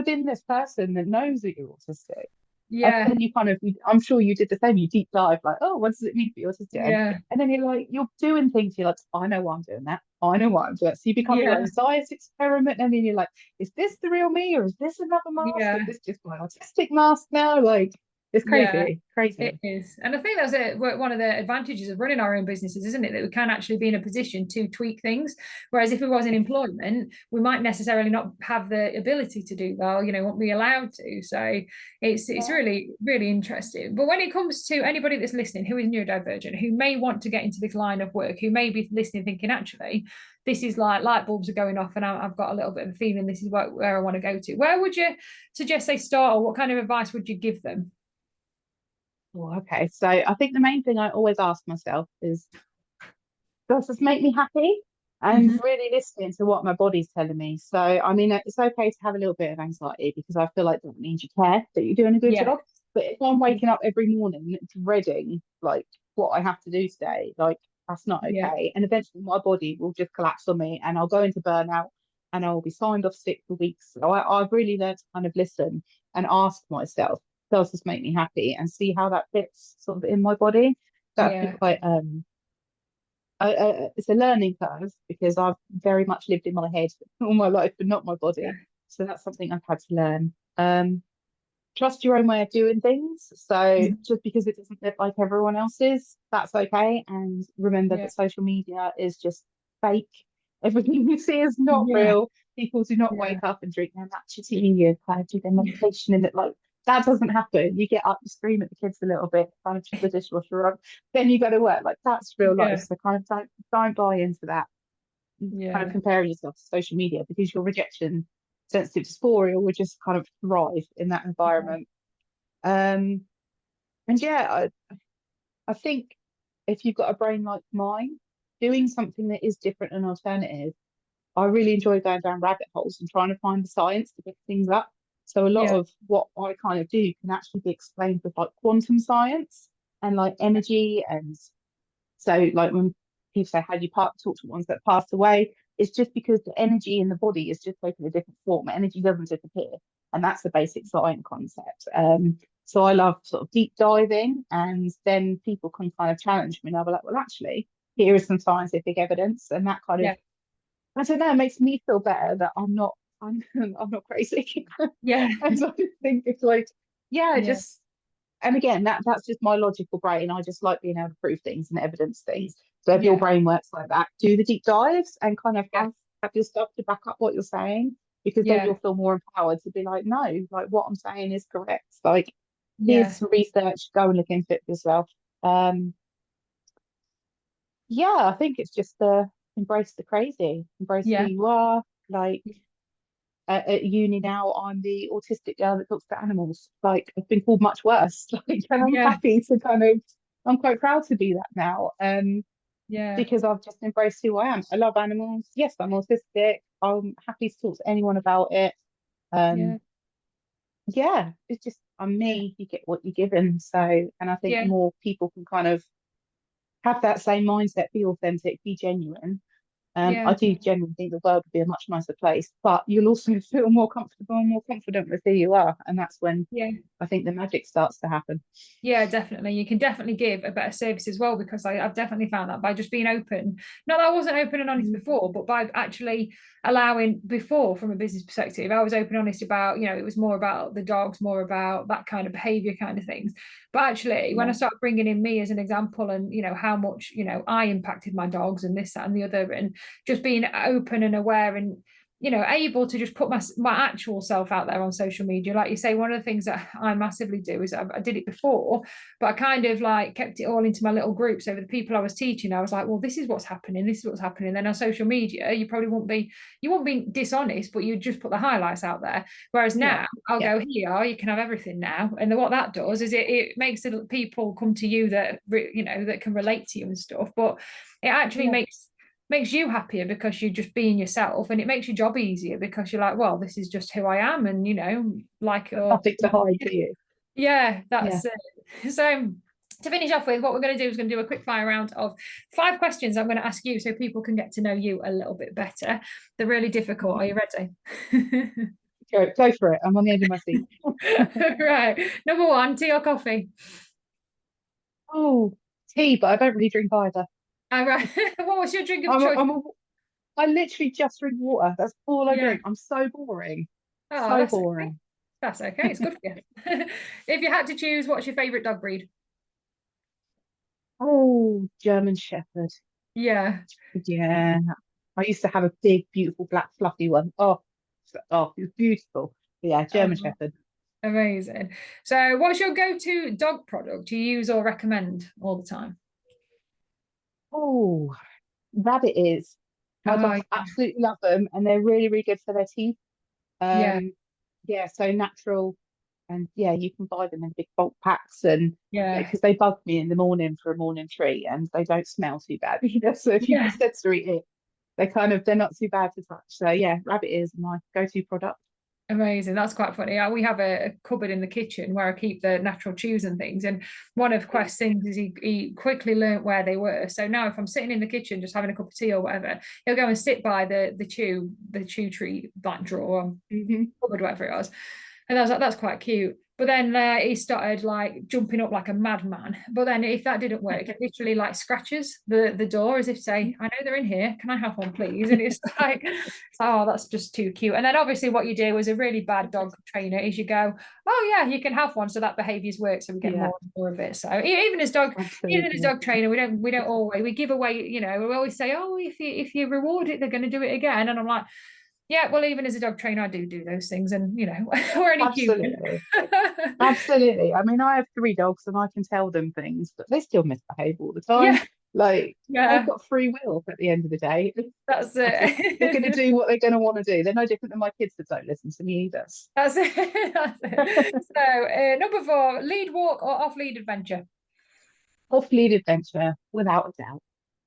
[SPEAKER 2] been this person that knows that you're autistic. And
[SPEAKER 1] yeah,
[SPEAKER 2] then you kind of, I'm sure you did the same. You deep dive, like, oh, what does it mean to be autistic?
[SPEAKER 1] yeah,
[SPEAKER 2] And then you're like, you're doing things. You're like, I know why I'm doing that. I know why I'm doing it. So you become your
[SPEAKER 1] yeah,
[SPEAKER 2] own science experiment. And then you're like, is this the real me or is this another mask? Is
[SPEAKER 1] yeah.
[SPEAKER 2] this just my autistic mask now? Like, It's
[SPEAKER 1] Yeah, it
[SPEAKER 2] crazy.
[SPEAKER 1] is. And I think that's one of the advantages of running our own businesses, isn't it? That we can actually be in a position to tweak things. Whereas if we was in employment, we might necessarily not have the ability to do that, or, won't be allowed to. So it's
[SPEAKER 2] Yeah.
[SPEAKER 1] really, really interesting. But when it comes to anybody that's listening who is neurodivergent, who may want to get into this line of work, who may be listening thinking, actually, this is like light bulbs are going off and I've got a little bit of a feeling this is where I want to go to. Where would you suggest they start, or what kind of advice would you give them?
[SPEAKER 2] Well, okay. So I think the main thing I always ask myself is, does this make me happy? And
[SPEAKER 1] Mm-hmm.
[SPEAKER 2] really listening to what my body's telling me. So, I mean, it's okay to have a little bit of anxiety because I feel like that means you care that you're doing a good
[SPEAKER 1] Yeah.
[SPEAKER 2] job. But if I'm waking up every morning dreading like what I have to do today, like that's not
[SPEAKER 1] Yeah.
[SPEAKER 2] okay. And eventually my body will just collapse on me and I'll go into burnout and I'll be signed off sick for weeks. So I've really learned to kind of listen and ask myself, does this make me happy? And see how that fits sort of in my body. That's been
[SPEAKER 1] Yeah.
[SPEAKER 2] quite it's a learning curve because I've very much lived in my head all my life, but not my
[SPEAKER 1] Yeah.
[SPEAKER 2] body. So that's something I've had to learn. Trust your own way of doing things. So
[SPEAKER 1] Mhm.
[SPEAKER 2] just because it doesn't look like everyone else's, that's okay. And remember
[SPEAKER 1] Yeah.
[SPEAKER 2] that social media is just fake. Everything you see is not
[SPEAKER 1] Yeah.
[SPEAKER 2] real. People do not
[SPEAKER 1] Yeah.
[SPEAKER 2] wake up and drink their matcha tea and kind of do their meditation in it. Like that doesn't happen. You get up, you scream at the kids a little bit, kind of chuck the dishwasher on, then you go to work. Like that's real life.
[SPEAKER 1] Yeah.
[SPEAKER 2] So kind of don't buy into that kind of
[SPEAKER 1] Yeah.
[SPEAKER 2] comparing yourself to social media because your rejection sensitive dysphoria will just kind of thrive in that
[SPEAKER 1] Yeah.
[SPEAKER 2] environment. Um, and yeah, I think if you've got a brain like mine, doing something that is different and alternative, I really enjoy going down rabbit holes and trying to find the science to pick things up. So a lot
[SPEAKER 1] Yeah.
[SPEAKER 2] of what I kind of do can actually be explained with like quantum science and like energy. And so like when people say, how do you talk to ones that passed away? It's just because the energy in the body is just taking a different form. Energy doesn't disappear. And that's the basic science concept. So I love sort of deep diving, and then people can kind of challenge me and I'll be like, well, actually, here is some scientific evidence. And that kind of,
[SPEAKER 1] Yeah.
[SPEAKER 2] I don't know, it makes me feel better that I'm not crazy.
[SPEAKER 1] Yeah.
[SPEAKER 2] And so I just think it's like, yeah,
[SPEAKER 1] Yeah.
[SPEAKER 2] just and again, that's just my logical brain. I just like being able to prove things and evidence things. So if your
[SPEAKER 1] Yeah.
[SPEAKER 2] brain works like that, do the deep dives and kind of
[SPEAKER 1] Yeah.
[SPEAKER 2] have your stuff to back up what you're saying, because then
[SPEAKER 1] Yeah.
[SPEAKER 2] you'll feel more empowered to be like, no, like what I'm saying is correct. Like here's
[SPEAKER 1] Yeah.
[SPEAKER 2] some research, go and look into it yourself. Um, yeah, I think it's just embrace the crazy, embrace who
[SPEAKER 1] Yeah.
[SPEAKER 2] you are. Like at uni now, I'm the autistic girl that talks to animals. Like I've been called much worse. Like, and I'm
[SPEAKER 1] Yeah.
[SPEAKER 2] happy to kind of, I'm quite proud to be that now.
[SPEAKER 1] Yeah.
[SPEAKER 2] Because I've just embraced who I am. I love animals. Yes, I'm autistic. I'm happy to talk to anyone about it. Um,
[SPEAKER 1] Yeah.
[SPEAKER 2] yeah, it's just I'm
[SPEAKER 1] Yeah.
[SPEAKER 2] me. You get what you're given. So, and I think
[SPEAKER 1] Yeah.
[SPEAKER 2] more people can kind of have that same mindset, be authentic, be genuine. I
[SPEAKER 1] Yeah.
[SPEAKER 2] do genuinely think the world would be a much nicer place, but you'll also feel more comfortable and more confident with who you are. And that's when
[SPEAKER 1] Yeah.
[SPEAKER 2] I think the magic starts to happen.
[SPEAKER 1] Yeah, definitely. You can definitely give a better service as well, because I've definitely found that by just being open. Not that I wasn't open and honest
[SPEAKER 2] Mm.
[SPEAKER 1] before, but by actually allowing before from a business perspective, I was open and honest about, it was more about the dogs, more about that kind of behavior kind of things. But actually, when I
[SPEAKER 2] Yeah.
[SPEAKER 1] started bringing in me as an example and, how much, I impacted my dogs and this, that, and the other, and just being open and aware and able to just put my actual self out there on social media. Like you say, one of the things that I massively do is I did it before, but I kind of like kept it all into my little groups. So the people I was teaching, I was like, well, this is what's happening, this is what's happening. Then on social media, you won't be dishonest, but you just put the highlights out there. Whereas
[SPEAKER 2] Yeah.
[SPEAKER 1] now I'll
[SPEAKER 2] Yeah.
[SPEAKER 1] go, here you can have everything now. And what that does is it makes the people come to you that that can relate to you and stuff. But it actually
[SPEAKER 2] Yeah.
[SPEAKER 1] makes you happier because you're just being yourself, and it makes your job easier because you're like, well, this is just who I am, and like
[SPEAKER 2] Nothing to hide, do you?
[SPEAKER 1] yeah,
[SPEAKER 2] Yeah.
[SPEAKER 1] that's it. So to finish off with, what we're going to do is going to do a quick fire round of 5 questions I'm going to ask you so people can get to know you a little bit better. They're really difficult. Are you ready?
[SPEAKER 2] Go for it. I'm on the edge of my seat.
[SPEAKER 1] Right. Number one, tea or coffee?
[SPEAKER 2] Oh, tea, but I don't really drink either.
[SPEAKER 1] All right. What was your drink of
[SPEAKER 2] I'm a,
[SPEAKER 1] choice?
[SPEAKER 2] I'm a, I literally just drink water. That's all I
[SPEAKER 1] Yeah.
[SPEAKER 2] drink. I'm so boring.
[SPEAKER 1] Oh,
[SPEAKER 2] So
[SPEAKER 1] that's okay.
[SPEAKER 2] boring.
[SPEAKER 1] That's okay. It's good for you. If you had to choose, what's your favourite dog breed?
[SPEAKER 2] Oh, German Shepherd.
[SPEAKER 1] Yeah.
[SPEAKER 2] Yeah. I used to have a big, beautiful black fluffy one. Oh, it was beautiful. But yeah, German
[SPEAKER 1] Oh,
[SPEAKER 2] Shepherd.
[SPEAKER 1] amazing. So, what's your go-to dog product you use or recommend all the time?
[SPEAKER 2] Oh, rabbit ears. My
[SPEAKER 1] Oh,
[SPEAKER 2] dogs absolutely love them, and they're really, really good for their teeth.
[SPEAKER 1] yeah,
[SPEAKER 2] Um, yeah, so natural, and yeah, you can buy them in big bulk packs, and yeah,
[SPEAKER 1] yeah,
[SPEAKER 2] because they bug me in the morning for a morning treat, and they don't smell too bad either. So if you
[SPEAKER 1] yeah.
[SPEAKER 2] put sensory in, they're not too bad to touch. So yeah, rabbit ears are my go-to product.
[SPEAKER 1] Amazing. That's quite funny. We have a cupboard in the kitchen where I keep the natural chews and things. And one of Quest's things is he quickly learnt where they were. So now if I'm sitting in the kitchen just having a cup of tea or whatever, he'll go and sit by the chew tree like drawer,
[SPEAKER 2] Hmm.
[SPEAKER 1] cupboard, whatever it was. And I was like, that's quite cute. But then he started like jumping up like a madman. But then if that didn't work, he literally like scratches the door as if to say, I know they're in here. Can I have one, please? And it's like, oh, that's just too cute. And then obviously what you do as a really bad dog trainer is you go, oh yeah, you can have one. So that behaviours work. So we get
[SPEAKER 2] Yeah,
[SPEAKER 1] more and more of it. So even as
[SPEAKER 2] absolutely.
[SPEAKER 1] dog trainer, we don't always, we give away, we always say, oh, if you reward it, they're going to do it again. And I'm like, yeah, well, even as a dog trainer, I do those things, and we're only human.
[SPEAKER 2] Absolutely. Absolutely. I mean, I have three dogs and I can tell them things, but they still misbehave all the time.
[SPEAKER 1] Yeah,
[SPEAKER 2] Like, they've
[SPEAKER 1] yeah,
[SPEAKER 2] got free will at the end of the day.
[SPEAKER 1] that's
[SPEAKER 2] They're going to
[SPEAKER 1] it.
[SPEAKER 2] do what they're going to want to do. They're no different than my kids that don't listen to me either.
[SPEAKER 1] That's it. That's it. So, number 4, lead walk or off lead adventure.
[SPEAKER 2] Off-lead adventure, without a doubt.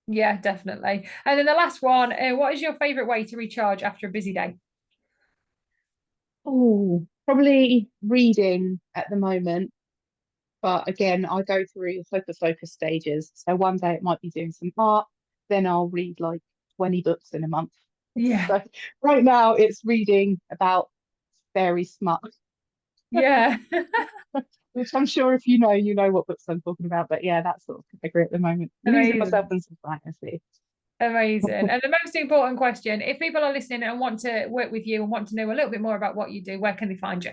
[SPEAKER 1] Yeah, definitely. And then the last one, what is your favorite way to recharge after a busy day?
[SPEAKER 2] Oh, probably reading at the moment. But again, I go through focus stages. So one day it might be doing some art, then I'll read like 20 books in a month.
[SPEAKER 1] Yeah,
[SPEAKER 2] So right now it's reading about fairy smut,
[SPEAKER 1] yeah.
[SPEAKER 2] which I'm sure if you know what books I'm talking about. But yeah, that sort of category at the moment. Losing myself
[SPEAKER 1] Amazing.
[SPEAKER 2] in some fantasy.
[SPEAKER 1] Amazing. And the most important question, if people are listening and want to work with you and want to know a little bit more about what you do, where can they find you?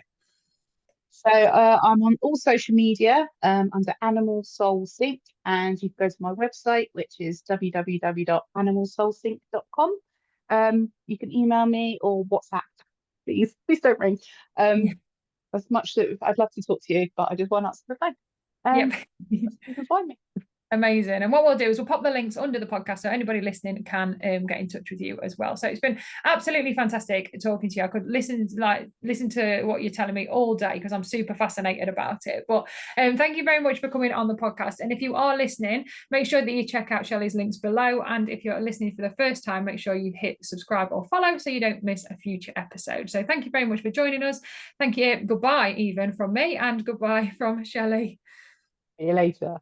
[SPEAKER 2] So I'm on all social media under Animal Soul Sync, and you can go to my website, which is www.animalsoulsync.com. You can email me or WhatsApp, please. Please don't ring.
[SPEAKER 1] Yeah.
[SPEAKER 2] As much that I'd love to talk to you, but I just won't answer the phone.
[SPEAKER 1] Yep.
[SPEAKER 2] You can find me.
[SPEAKER 1] Amazing. And what we'll do is we'll pop the links under the podcast so anybody listening can get in touch with you as well. So it's been absolutely fantastic talking to you. I could listen to what you're telling me all day because I'm super fascinated about it. But thank you very much for coming on the podcast. And if you are listening, make sure that you check out Shelley's links below. And if you're listening for the first time, make sure you hit subscribe or follow so you don't miss a future episode. So thank you very much for joining us. Thank you. Goodbye, even from me, and goodbye from Shelley.
[SPEAKER 2] See you later.